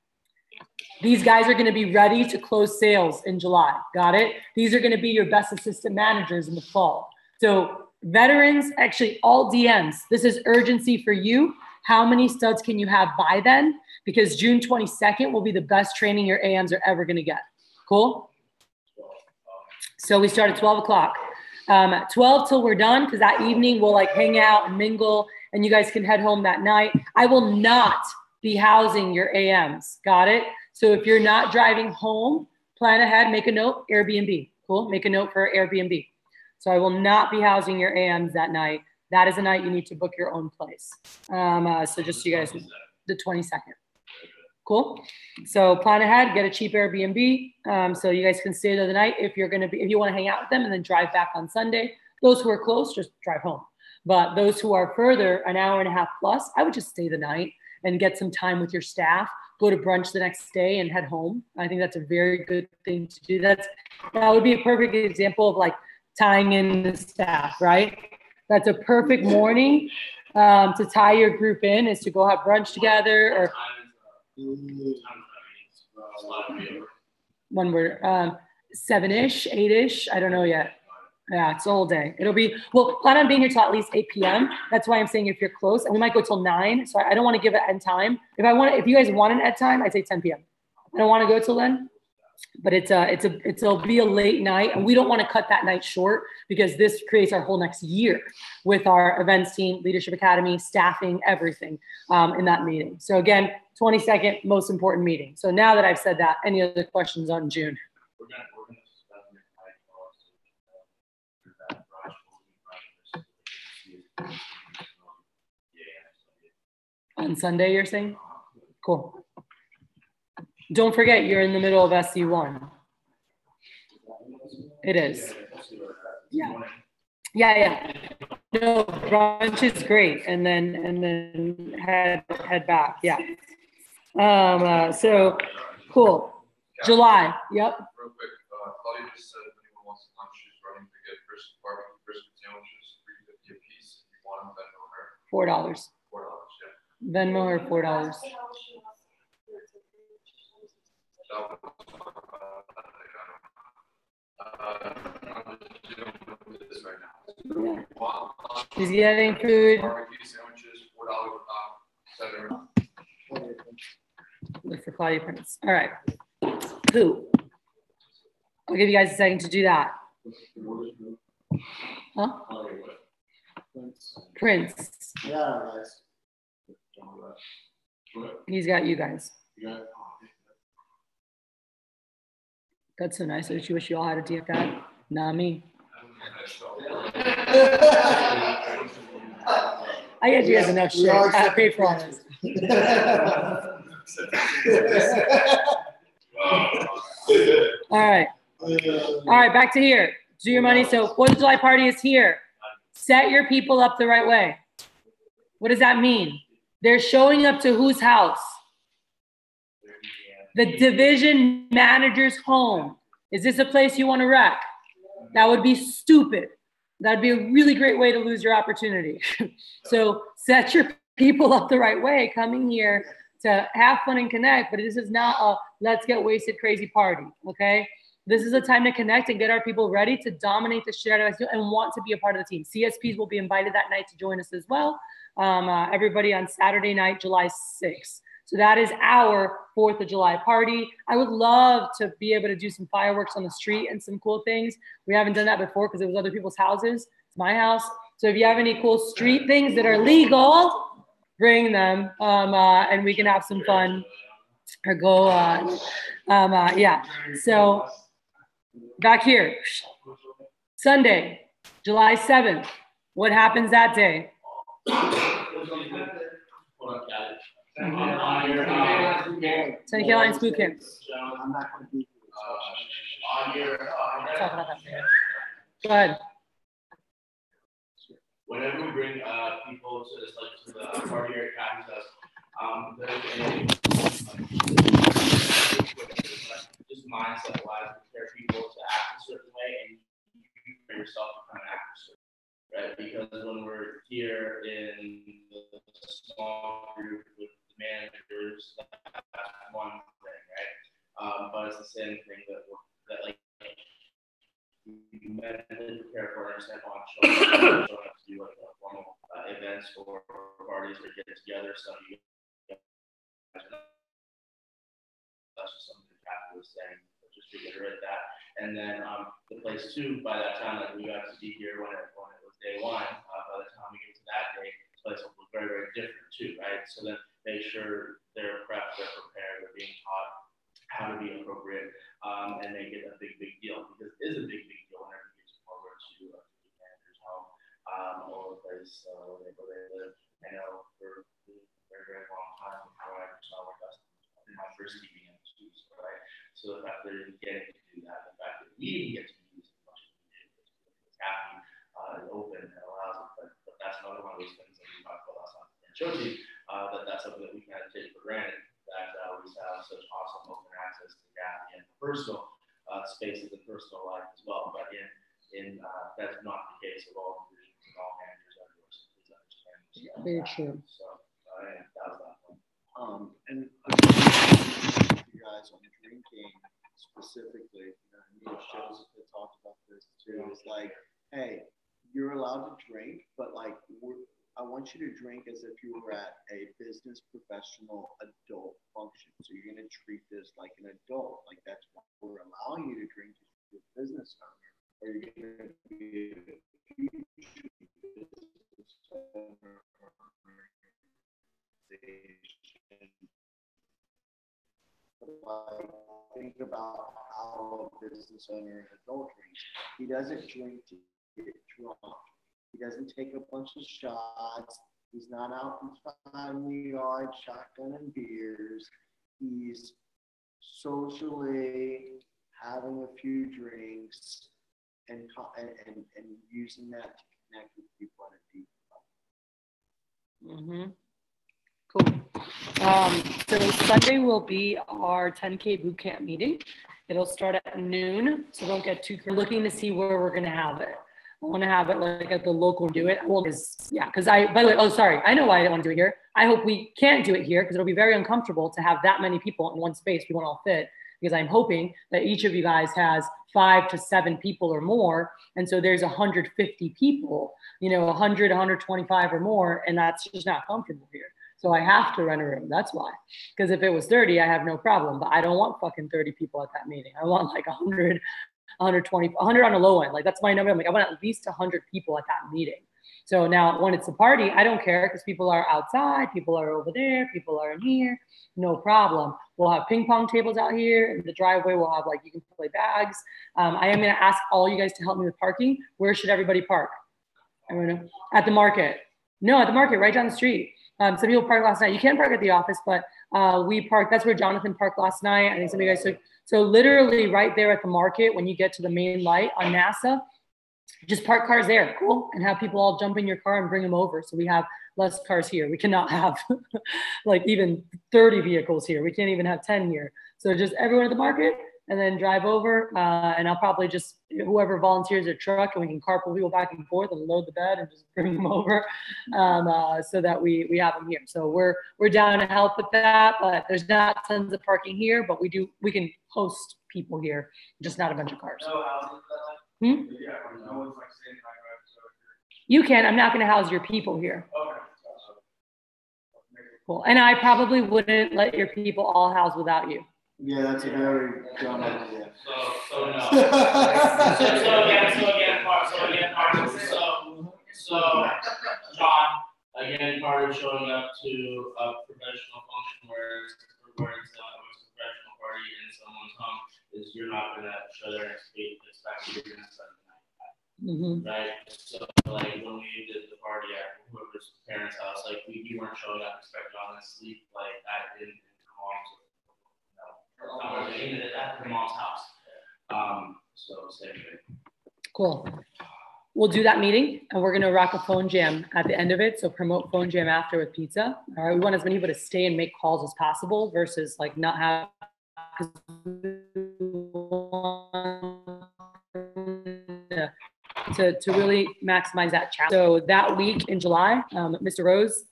These guys are going to be ready to close sales in July. Got it? These are going to be your best assistant managers in the fall. So veterans, actually all DMs, this is urgency for you. How many studs can you have by then? Because June 22nd will be the best training your AMs are ever going to get. Cool? So we start at 12 o'clock. 12 till we're done, because that evening we'll like hang out and mingle, and you guys can head home that night. I will not be housing your AMs. Got it? So if you're not driving home, plan ahead, make a note, Airbnb. Cool? Make a note for Airbnb. So I will not be housing your AMs that night. That is a night you need to book your own place. So just so you guys know, the 22nd. Cool. So plan ahead, get a cheap Airbnb. So you guys can stay there the night if you want to hang out with them and then drive back on Sunday. Those who are close, just drive home. But those who are further, an hour and a half plus, I would just stay the night and get some time with your staff, go to brunch the next day and head home. I think that's a very good thing to do. That would be a perfect example of like tying in the staff, right? That's a perfect morning to tie your group in, is to go have brunch together, or one word, 7-ish, 8-ish. I don't know yet. Yeah, it's a whole day. It'll be, well, plan on being here till at least 8 p.m. That's why I'm saying if you're close, and we might go till 9. So I don't want to give it end time. If you guys want an end time, I'd say 10 p.m. I don't want to go till then, but it'll be a late night, and we don't want to cut that night short, because this creates our whole next year with our events team, leadership academy, staffing, everything in that meeting. So again, 22nd, most important meeting. So now that I've said that, any other questions on June? On Sunday, you're saying? Cool. Don't forget, you're in the middle of SC1. It is. Yeah. Yeah. No, brunch is great, and then head back. Yeah. So cool. July. Yep. Real quick, Claudia just said if anyone wants lunch, she's running to get barbecue brisket sandwiches, $3.50 a piece. If you want them, Venmo her. $4. $4, yeah. Venmo her $4. Yeah. He's getting food. Barbecue sandwiches, $4 a pop, etc. Look for Claudia Prince. All right. Who? I'll give you guys a second to do that. Huh? Prince. Yeah, guys. He's got you guys. That's so nice. I wish you all had a DF guy. Not me. I get you guys enough shit. I paid for all this. All right. All right, back to here. Do your money. So 4th of July party is here. Set your people up the right way. What does that mean? They're showing up to whose house? The division manager's home. Is this a place you want to wreck? That would be stupid. That'd be a really great way to lose your opportunity. So set your people up the right way, coming here to have fun and connect, but this is not a let's get wasted crazy party, okay? This is a time to connect and get our people ready to dominate the shit out of us and want to be a part of the team. CSPs will be invited that night to join us as well. Everybody on Saturday night, July 6th. So that is our 4th of July party. I would love to be able to do some fireworks on the street and some cool things. We haven't done that before because it was other people's houses. It's my house. So if you have any cool street things that are legal, bring them, and we can have some fun or go, yeah. So back here, Sunday, July 7th. What happens that day? Ten K Lines boot camp. I'm not going to be Go ahead. whenever we bring people to this, like to the party area practice, there's just mindset wise, prepare people to act a certain way, and you prepare yourself to kind of act a certain way, right? Because when we're here in the small group with the managers, that's one thing, right? But it's the same thing that like you mentally prepare for, understand on showing up to do like formal events or parties or get together. So that's just something that Kathy was saying. Just reiterate that. And then the place too, by that time, like we got to be here when it was day one. By the time we get to that day, the place will look very, very different too, right? So then make sure they're prepped, they're prepared, they're being taught how to be appropriate, and make it a big, big deal, because it is a big, big deal whenever you get forward to the manager's home or the place where they live. I know for a very, very long time before I saw what in my first TV industries, right? So the fact that they're getting to do that, the fact that we even get to use as much as we do, it's happy and open and allows it. But that's another one of those things that we talked about last time and showed you that's something that we kind of take for granted, that we have such awesome open access to Kathy and personal spaces and personal life as well. But in that's not the case of all divisions and all managers everywhere. So please understand. Very true. So that was that one. And you guys on drinking specifically, shows that talked about this too. It's like, hey, you're allowed to drink, but like I want you to drink as if you were at a business professional adult function. So you're going to treat this like an adult. Like that's why we're allowing you to drink as a business owner, or you're going to be a huge business owner. Think about how a business owner and adult drinks. He doesn't drink to get drunk. He doesn't take a bunch of shots. He's not out in the yard shotgunning beers. He's socially having a few drinks and using that to connect with people at a deep level. Mm-hmm. Cool. So Sunday will be our 10K boot camp meeting. It'll start at noon, so don't get too looking to see where we're going to have it. I want to have it like at the local do it. Well, because by the way, I know why I didn't want to do it here. I hope we can't do it here because it'll be very uncomfortable to have that many people in one space. We won't all fit, because I'm hoping that each of you guys has 5 to 7 people or more. And so there's 150 people, 100, 125 or more, and that's just not comfortable here. So I have to rent a room. That's why. Because if it was 30, I have no problem. But I don't want fucking 30 people at that meeting. I want like 100, 120, 100 on the low end. Like that's my number. I'm like, I want at least 100 people at that meeting. So now when it's a party, I don't care, because people are outside, people are over there, people are in here. No problem. We'll have ping pong tables out here. In the driveway, we'll have you can play bags. I am going to ask all you guys to help me with parking. Where should everybody park? I don't know. At the market. No, at the market, right down the street. Some people parked last night. You can park at the office, but we parked. That's where Jonathan parked last night. I think some of you guys took. So literally right there at the market, when you get to the main light on NASA, just park cars there, cool, and have people all jump in your car and bring them over. So we have less cars here. We cannot have even 30 vehicles here. We can't even have 10 here. So just everyone at the market, and then drive over, and I'll probably just, whoever volunteers a truck, and we can carpool people back and forth and load the bed and just bring them over, so that we have them here. So we're down to help with that, but there's not tons of parking here, but we can host people here, just not a bunch of cars. You can. I'm not going to house your people here. Cool. And I probably wouldn't let your people all house without you. Yeah, that's a very dumb idea. So again, John, again, part of showing up to a professional function where it's a professional party in someone's home is you're not gonna show there and expect you're gonna spend the night, right? So when we did the party at whoever's parents' house, we weren't showing up expecting on to sleep at in mom's house. So same thing. Cool. we'll do that meeting and we're going to rock a phone jam at the end of it. So promote phone jam after with pizza. All right. We want as many people to stay and make calls as possible versus like not have to really maximize that challenge. So that week in July, Mr. Rose,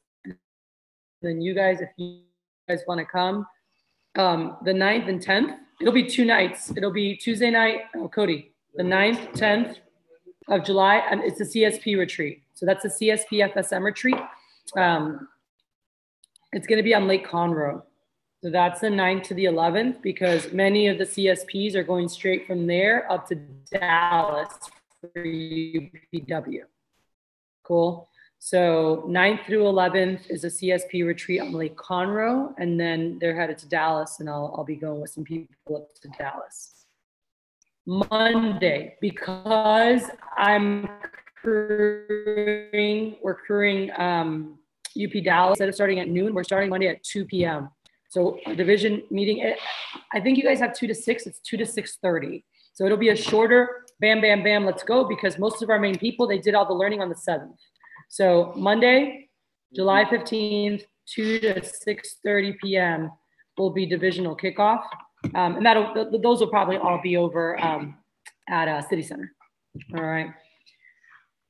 then you guys, if you guys want to come, the 9th and 10th, it'll be 2 nights. It'll be Tuesday night, Cody, the 9th, 10th of July, and it's a CSP retreat. So that's a CSP FSM retreat. It's going to be on Lake Conroe. So that's the 9th to the 11th because many of the CSPs are going straight from there up to Dallas for UPW. Cool. So 9th through 11th is a CSP retreat on Lake Conroe, and then they're headed to Dallas, and I'll be going with some people up to Dallas. Monday, because we're crewing UP Dallas, instead of starting at noon, we're starting Monday at 2 p.m. So a division meeting, I think you guys have 2 to 6, it's 2 to 6:30. So it'll be a shorter, bam, bam, bam, let's go, because most of our main people, they did all the learning on the 7th. So Monday, July 15th, 2 to 6:30 p.m. will be divisional kickoff. And those will probably all be over at City Center. All right.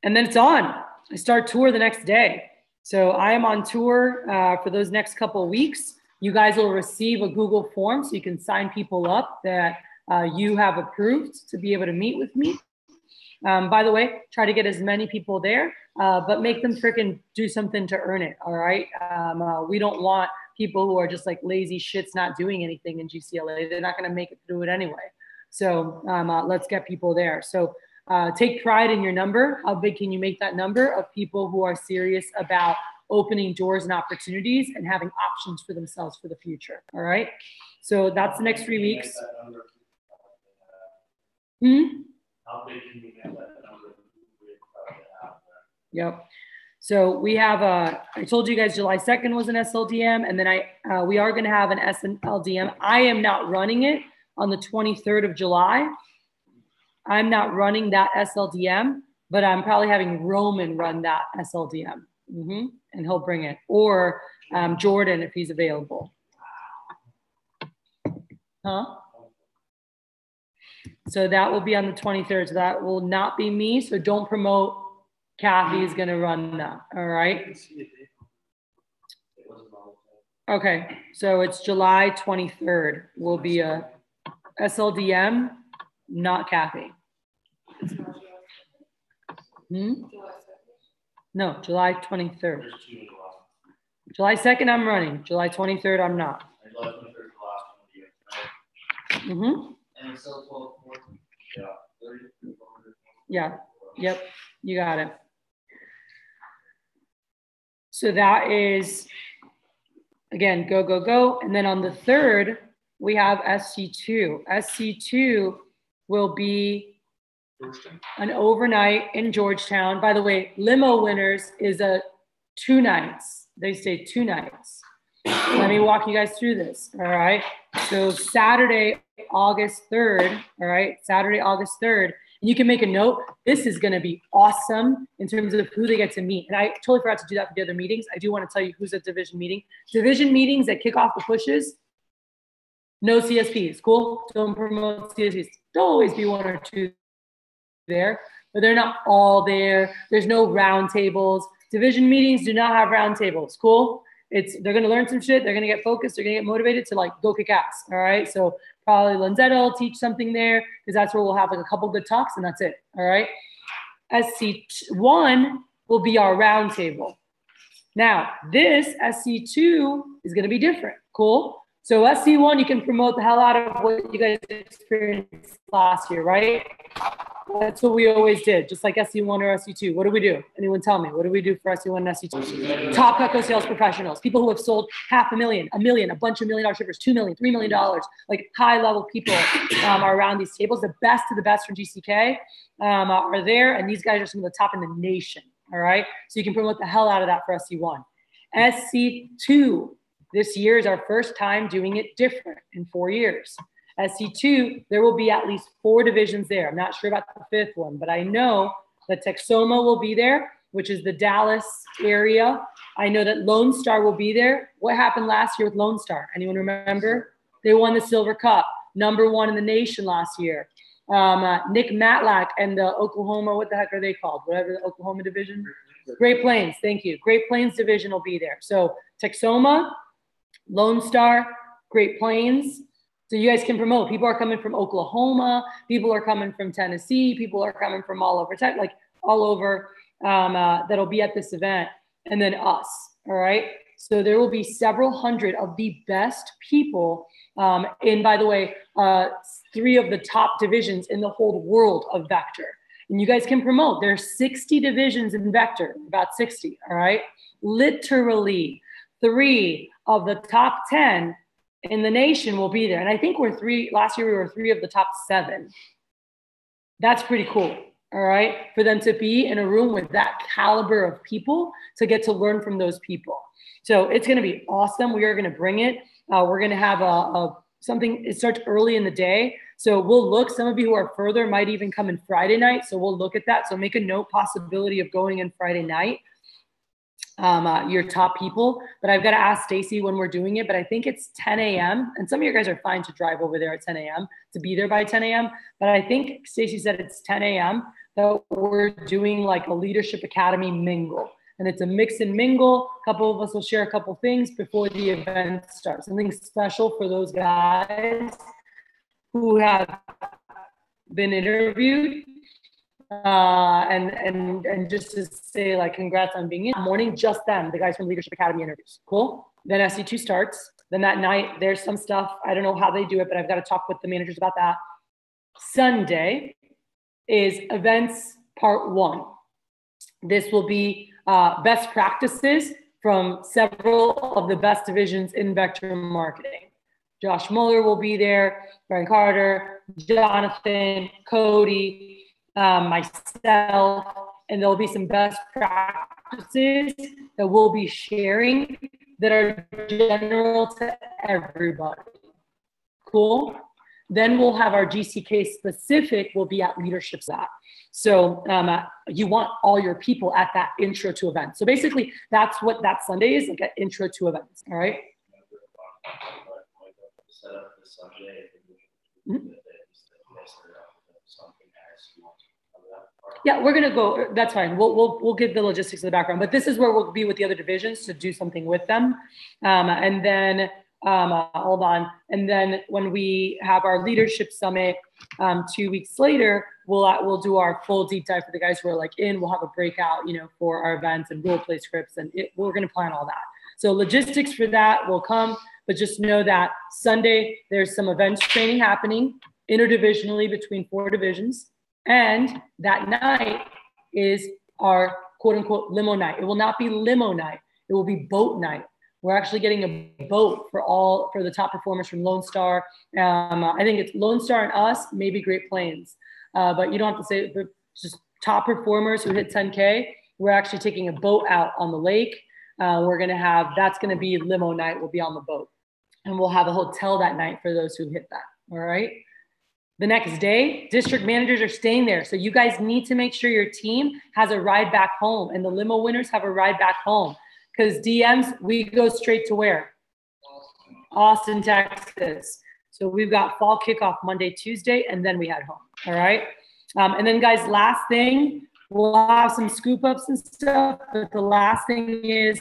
And then it's on. I start tour the next day. So I am on tour for those next couple of weeks. You guys will receive a Google form so you can sign people up that you have approved to be able to meet with me. By the way, try to get as many people there, but make them freaking do something to earn it. All right. We don't want people who are just like lazy shits not doing anything in GCLA. They're not going to make it through it anyway. So let's get people there. So take pride in your number. How big can you make that number of people who are serious about opening doors and opportunities and having options for themselves for the future? All right. So that's the next 3 weeks. How big can you make that number? Yep. So we have, I told you guys July 2nd was an SLDM, and then we are going to have an SLDM. I am not running it on the 23rd of July. I'm not running that SLDM, but I'm probably having Roman run that SLDM. And he'll bring it, or Jordan if he's available. So that will be on the 23rd. So that will not be me. So don't promote. Kathy is going to run that. All right. Okay. So it's July 23rd will be a SLDM, not Kathy. No, July 23rd. July 2nd, I'm running. July 23rd, I'm not. Yeah. Yep. You got it. So that is, again, go, go, go. And then on the 3rd, we have SC2. SC2 will be an overnight in Georgetown. By the way, limo winners is a 2 nights. They stay 2 nights. Let me walk you guys through this. All right. So Saturday, August 3rd. All right. Saturday, August 3rd. And you can make a note. This is going to be awesome in terms of who they get to meet. And I totally forgot to do that for the other meetings. I do want to tell you who's at division meeting. Division meetings that kick off the pushes, no CSPs. Cool. Don't promote CSPs. There'll always be 1 or 2 there, but they're not all there. There's no round tables. Division meetings do not have round tables. Cool. They're going to learn some shit. They're going to get focused. They're going to get motivated to like go kick ass. All right. So probably Lanzetta will teach something there because that's where we'll have like a couple good talks and that's it. All right. SC1 will be our round table. Now this SC2 is going to be different. Cool. So SC1, you can promote the hell out of what you guys experienced last year, right? That's what we always did, just like SC1 or SC2. What do we do? Anyone tell me, what do we do for SC1 and SC2? Top Cutco sales professionals, people who have sold $500,000, $1 million, a bunch of $1 million shippers, $2 million, $3 million, like high level people are around these tables. The best of the best from GCK are there, and these guys are some of the top in the nation, all right? So you can promote the hell out of that for SC1. SC2, this year is our first time doing it different in 4 years. SC2, there will be at least 4 divisions there. I'm not sure about the 5th one, but I know that Texoma will be there, which is the Dallas area. I know that Lone Star will be there. What happened last year with Lone Star? Anyone remember? They won the Silver Cup, #1 in the nation last year. Nick Matlack and the Oklahoma, what the heck are they called? Whatever the Oklahoma division. Great Plains, thank you. Great Plains division will be there. So Texoma, Lone Star, Great Plains. So you guys can promote. People are coming from Oklahoma. People are coming from Tennessee. People are coming from all over, like all over that'll be at this event. And then us, all right? So there will be several hundred of the best people in, by the way, 3 of the top divisions in the whole world of Vector. And you guys can promote. There's 60 divisions in Vector, about 60, all right? Literally 3 of the top 10 in the nation will be there. And I think last year we were 3 of the top 7. That's pretty cool, all right? For them to be in a room with that caliber of people to get to learn from those people. So it's gonna be awesome. We are gonna bring it. We're gonna have something, it starts early in the day. So we'll look, some of you who are further might even come in Friday night. So we'll look at that. So make a note possibility of going in Friday night. Your top people, but I've got to ask Stacy when we're doing it, but I think it's 10 a.m. and some of you guys are fine to drive over there at 10 a.m. to be there by 10 a.m. But I think Stacy said it's 10 a.m. that we're doing like a Leadership Academy mingle, and it's a mix and mingle. A couple of us will share a couple things before the event starts, something special for those guys who have been interviewed. And just to say, like, congrats on being in. Morning, just them, the guys from Leadership Academy interviews. Cool. Then SC2 starts. Then that night, there's some stuff. I don't know how they do it, but I've got to talk with the managers about that. Sunday is events part 1. This will be best practices from several of the best divisions in Vector marketing. Josh Muller will be there, Brian Carter, Jonathan, Cody, myself, and there'll be some best practices that we'll be sharing that are general to everybody. Cool. Then we'll have our GCK specific will be at Leadership that. So you want all your people at that intro to events. So basically that's what that Sunday is, like an intro to events. All right. Mm-hmm. Yeah, we're gonna go. That's fine. We'll give the logistics of the background, but this is where we'll be with the other divisions to do something with them, and then hold on. And then when we have our leadership summit 2 weeks later, we'll do our full deep dive for the guys who are like in. We'll have a breakout, for our events and role play scripts, and we're gonna plan all that. So logistics for that will come, but just know that Sunday there's some events training happening interdivisionally between 4 divisions. And that night is our quote unquote limo night. It will not be limo night. It will be boat night. We're actually getting a boat for the top performers from Lone Star. I think it's Lone Star and us, maybe Great Plains. But you don't have to say, but just top performers who hit 10K. We're actually taking a boat out on the lake. That's going to be limo night. We'll be on the boat. And we'll have a hotel that night for those who hit that. All right. The next day, district managers are staying there. So you guys need to make sure your team has a ride back home and the limo winners have a ride back home. Because DMs, we go straight to where? Austin, Texas. So we've got fall kickoff Monday, Tuesday, and then we head home. All right. And then guys, last thing, we'll have some scoop ups and stuff. But the last thing is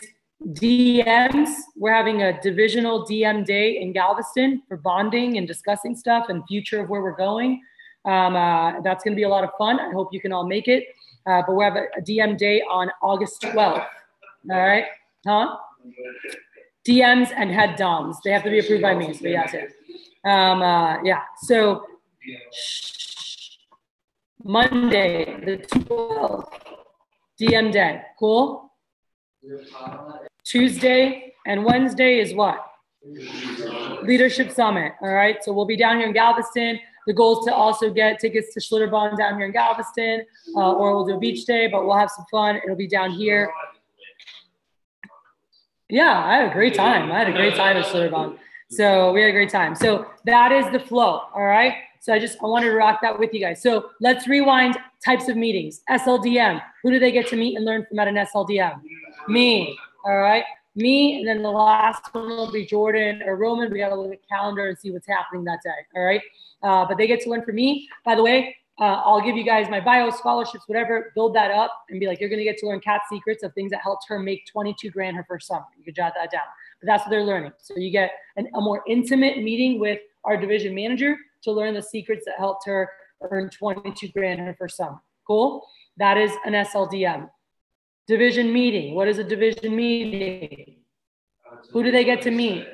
DMs. We're having a divisional DM day in Galveston for bonding and discussing stuff and future of where we're going. That's going to be a lot of fun. I hope you can all make it. But we'll have a DM day on August 12th. All right. Huh? DMs and head DOMs. They have to be approved by me. So yes, yeah. So Monday, the 12th, DM day. Cool. Tuesday and Wednesday is what? Leadership Summit. All right. So we'll be down here in Galveston. The goal is to also get tickets to Schlitterbahn down here in Galveston, or we'll do a beach day, but we'll have some fun. It'll be down here. Yeah, I had a great time. I had a great time at Schlitterbahn. So we had a great time. So that is the flow. All right. So I wanted to rock that with you guys. So let's rewind types of meetings. SLDM, who do they get to meet and learn from at an SLDM? Me, all right? Me, and then the last one will be Jordan or Roman. We got to look at the calendar and see what's happening that day, all right? But they get to learn from me. By the way, I'll give you guys my bio, scholarships, whatever, build that up and be like, you're going to get to learn Kat's secrets of things that helped her make 22 grand her first summer. You can jot that down. But that's what they're learning. So you get a more intimate meeting with our division manager to learn the secrets that helped her earn 22 grand her first summer. Cool? That is an SLDM. Division meeting. What is a division meeting? Who do they get to meet?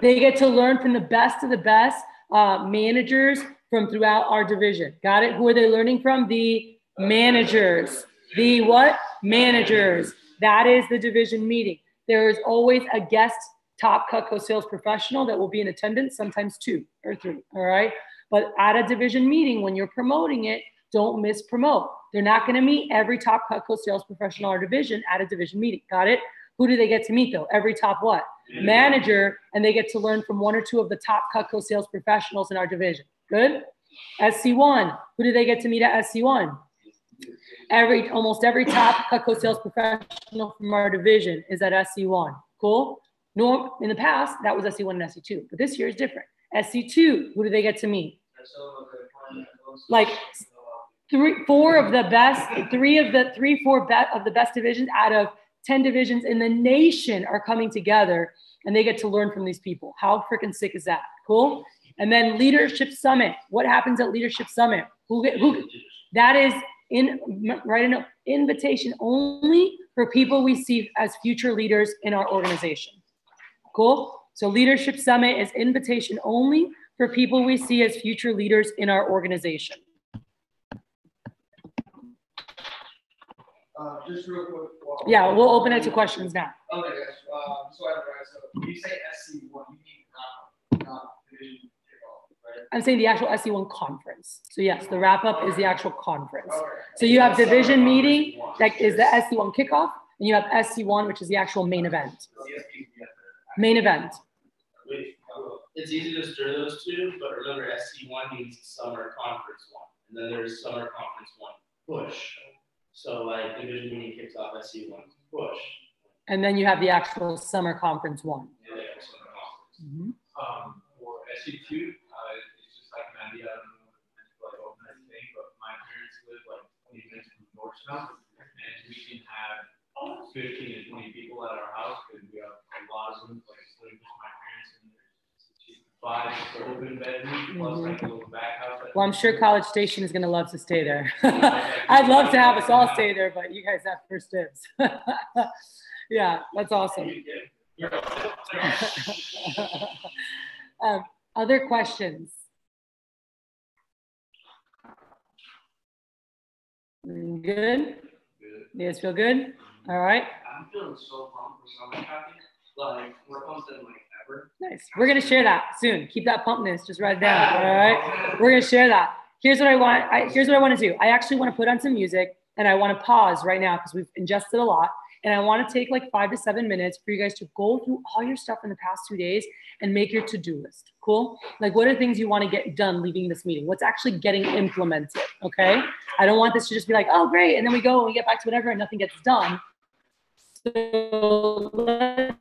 They get to learn from the best of the best managers from throughout our division. Got it? Who are they learning from? The managers. The what? Managers. That is the division meeting. There is always a guest top Cutco sales professional that will be in attendance, sometimes 2 or 3, all right? But at a division meeting, when you're promoting it, don't miss promote. They're not gonna meet every top Cutco sales professional or division at a division meeting, got it? Who do they get to meet though? Every top what? Manager, and they get to learn from 1 or 2 of the top Cutco sales professionals in our division. Good? SC1, who do they get to meet at SC1? Almost every top Cutco sales professional from our division is at SC1. Cool? In the past, that was SC1 and SC2, but this year is different. SC2, who do they get to meet? Like 3, 4 of the best, 4 of the best divisions out of 10 divisions in the nation are coming together, and they get to learn from these people. How freaking sick is that? Cool? And then Leadership Summit. What happens at Leadership Summit? That is invitation only for people we see as future leaders in our organization. Cool? So Leadership Summit is invitation only for people we see as future leaders in our organization. Just real quick. Yeah, we'll open it to questions now. Okay, guys. So when you say SC1, you mean not division kickoff, right? I'm saying the actual SC1 conference. So yes, the wrap up is the actual conference. So you have division meeting, that is the SC1 kickoff, and you have SC1, which is the actual main event. Main event. It's easy to stir those two, but remember SC1 means summer conference 1, and then there's summer conference 1 push. So like division meeting kicks off SC1 push. And then you have the actual summer conference 1. Yeah, summer conference. Mm-hmm. For SC2, it's just like an idea. I don't know like open that thing, but my parents live like 20 minutes from Georgetown, and we can have 15 to 20 people at our house because we have a lot of rooms, like including my parents, and there's 5 open bedrooms plus like a little back house. Well, I'm sure College Station is going to love to stay there. I'd love to have us all stay there, but you guys have first dibs. Yeah, that's awesome. Other questions? Good? You guys feel good? All right. I'm feeling so pumped for summer traffic. Like more pumped than like ever. Nice. We're going to share that soon. Keep that pumpness. Just write it down. All right. We're going to share that. Here's what I want. Here's what I want to do. I actually want to put on some music, and I want to pause right now because we've ingested a lot. And I want to take like 5 to 7 minutes for you guys to go through all your stuff in the past 2 days and make your to-do list. Cool? Like, what are things you want to get done leaving this meeting? What's actually getting implemented? Okay? I don't want this to just be like, oh, great. And then we go and we get back to whatever and nothing gets done. So let's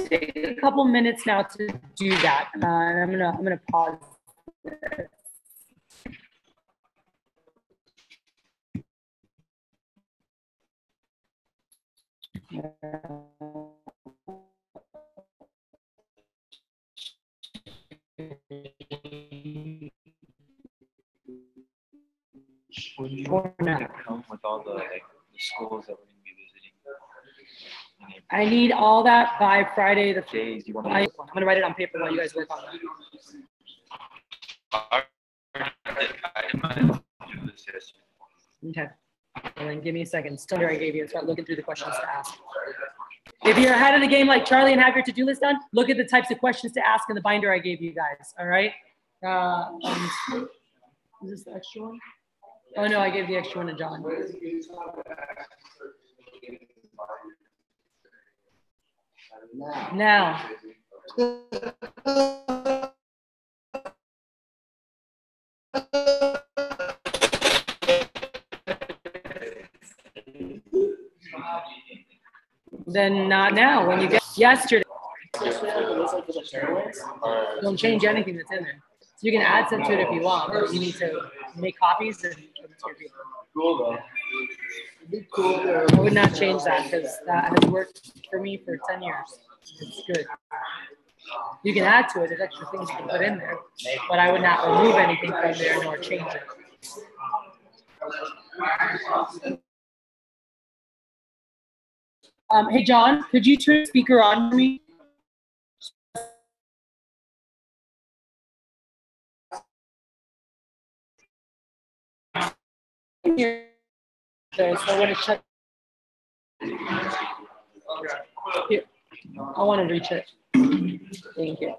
take a couple minutes now to do that. And I'm gonna pause this. When you come with all the schools that we're going to be visiting, I need all that by Friday the days you want I'm gonna write it on paper while you guys work on that. Okay. And then give me a second. Still here I gave you. Start looking through the questions to ask. If you're ahead of the game like Charlie and have your to-do list done, look at the types of questions to ask in the binder I gave you guys. All right. Is this the extra one? Oh no, I gave the extra one to John. Now. Then not now. When you get yesterday, don't change anything that's in there. So you can add some to it if you want, but you need to make copies and give it to your people. Cool though. It'd be cool there. I would not change that because that has worked for me for 10 years. It's good. You can add to it. There's extra things you can put in there, but I would not remove anything from there nor change it. Hey, John, could you turn the speaker on for me? So when it's shut, here, I want to reach it. Thank you.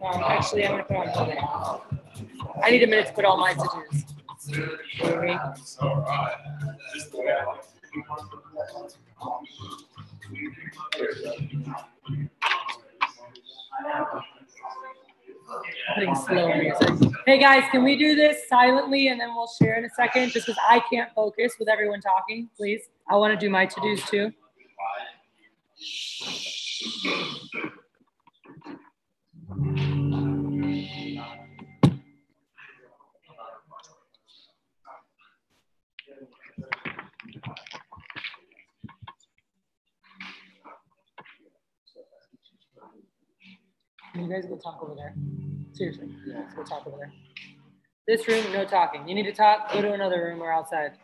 Actually, I'm going to put on today. I need a minute to put all my to-dos. Putting slow music. Hey guys, can we do this silently and then we'll share in a second? Just because I can't focus with everyone talking, please. I want to do my to-dos too. Can you guys go talk over there? Seriously, let's go talk over there. This room, no talking. You need to talk, go to another room or outside.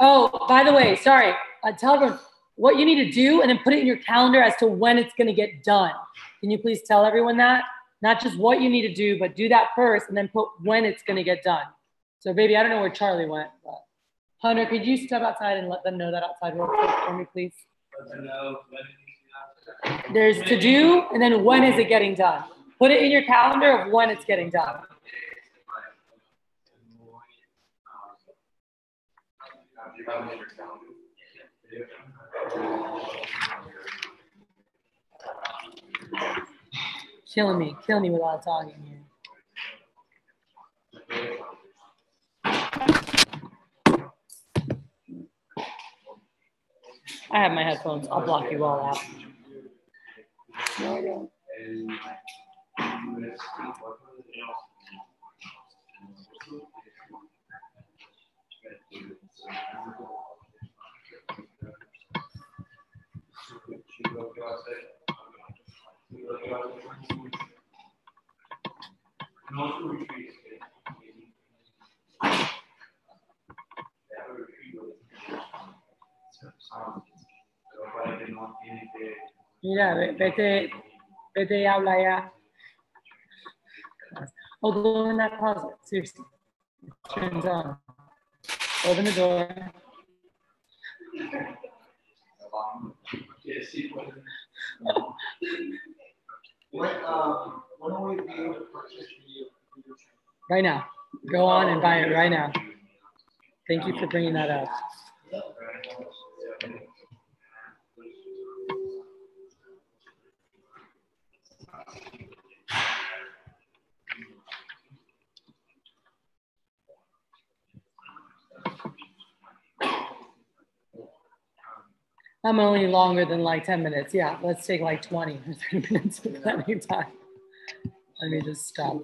Oh, by the way, sorry. Tell everyone what you need to do and then put it in your calendar as to when it's going to get done. Can you please tell everyone that? Not just what you need to do, but do that first and then put when it's going to get done. So, baby, I don't know where Charlie went, but Hunter, could you step outside and let them know that outside real quick for me, please? There's to do, and then when is it getting done? Put it in your calendar of when it's getting done. Kill me without talking here. I have my headphones. I'll block you all out. No, I don't. Mira, vete y habla ya. Oh, go in that closet. Seriously. Turns on. Open the door. When will we be able to purchase the Right now. Go on and buy it right now. Thank you for bringing that up. I'm only longer than like 10 minutes. Yeah, let's take like 20 or 30 minutes at any time. Let me just stop.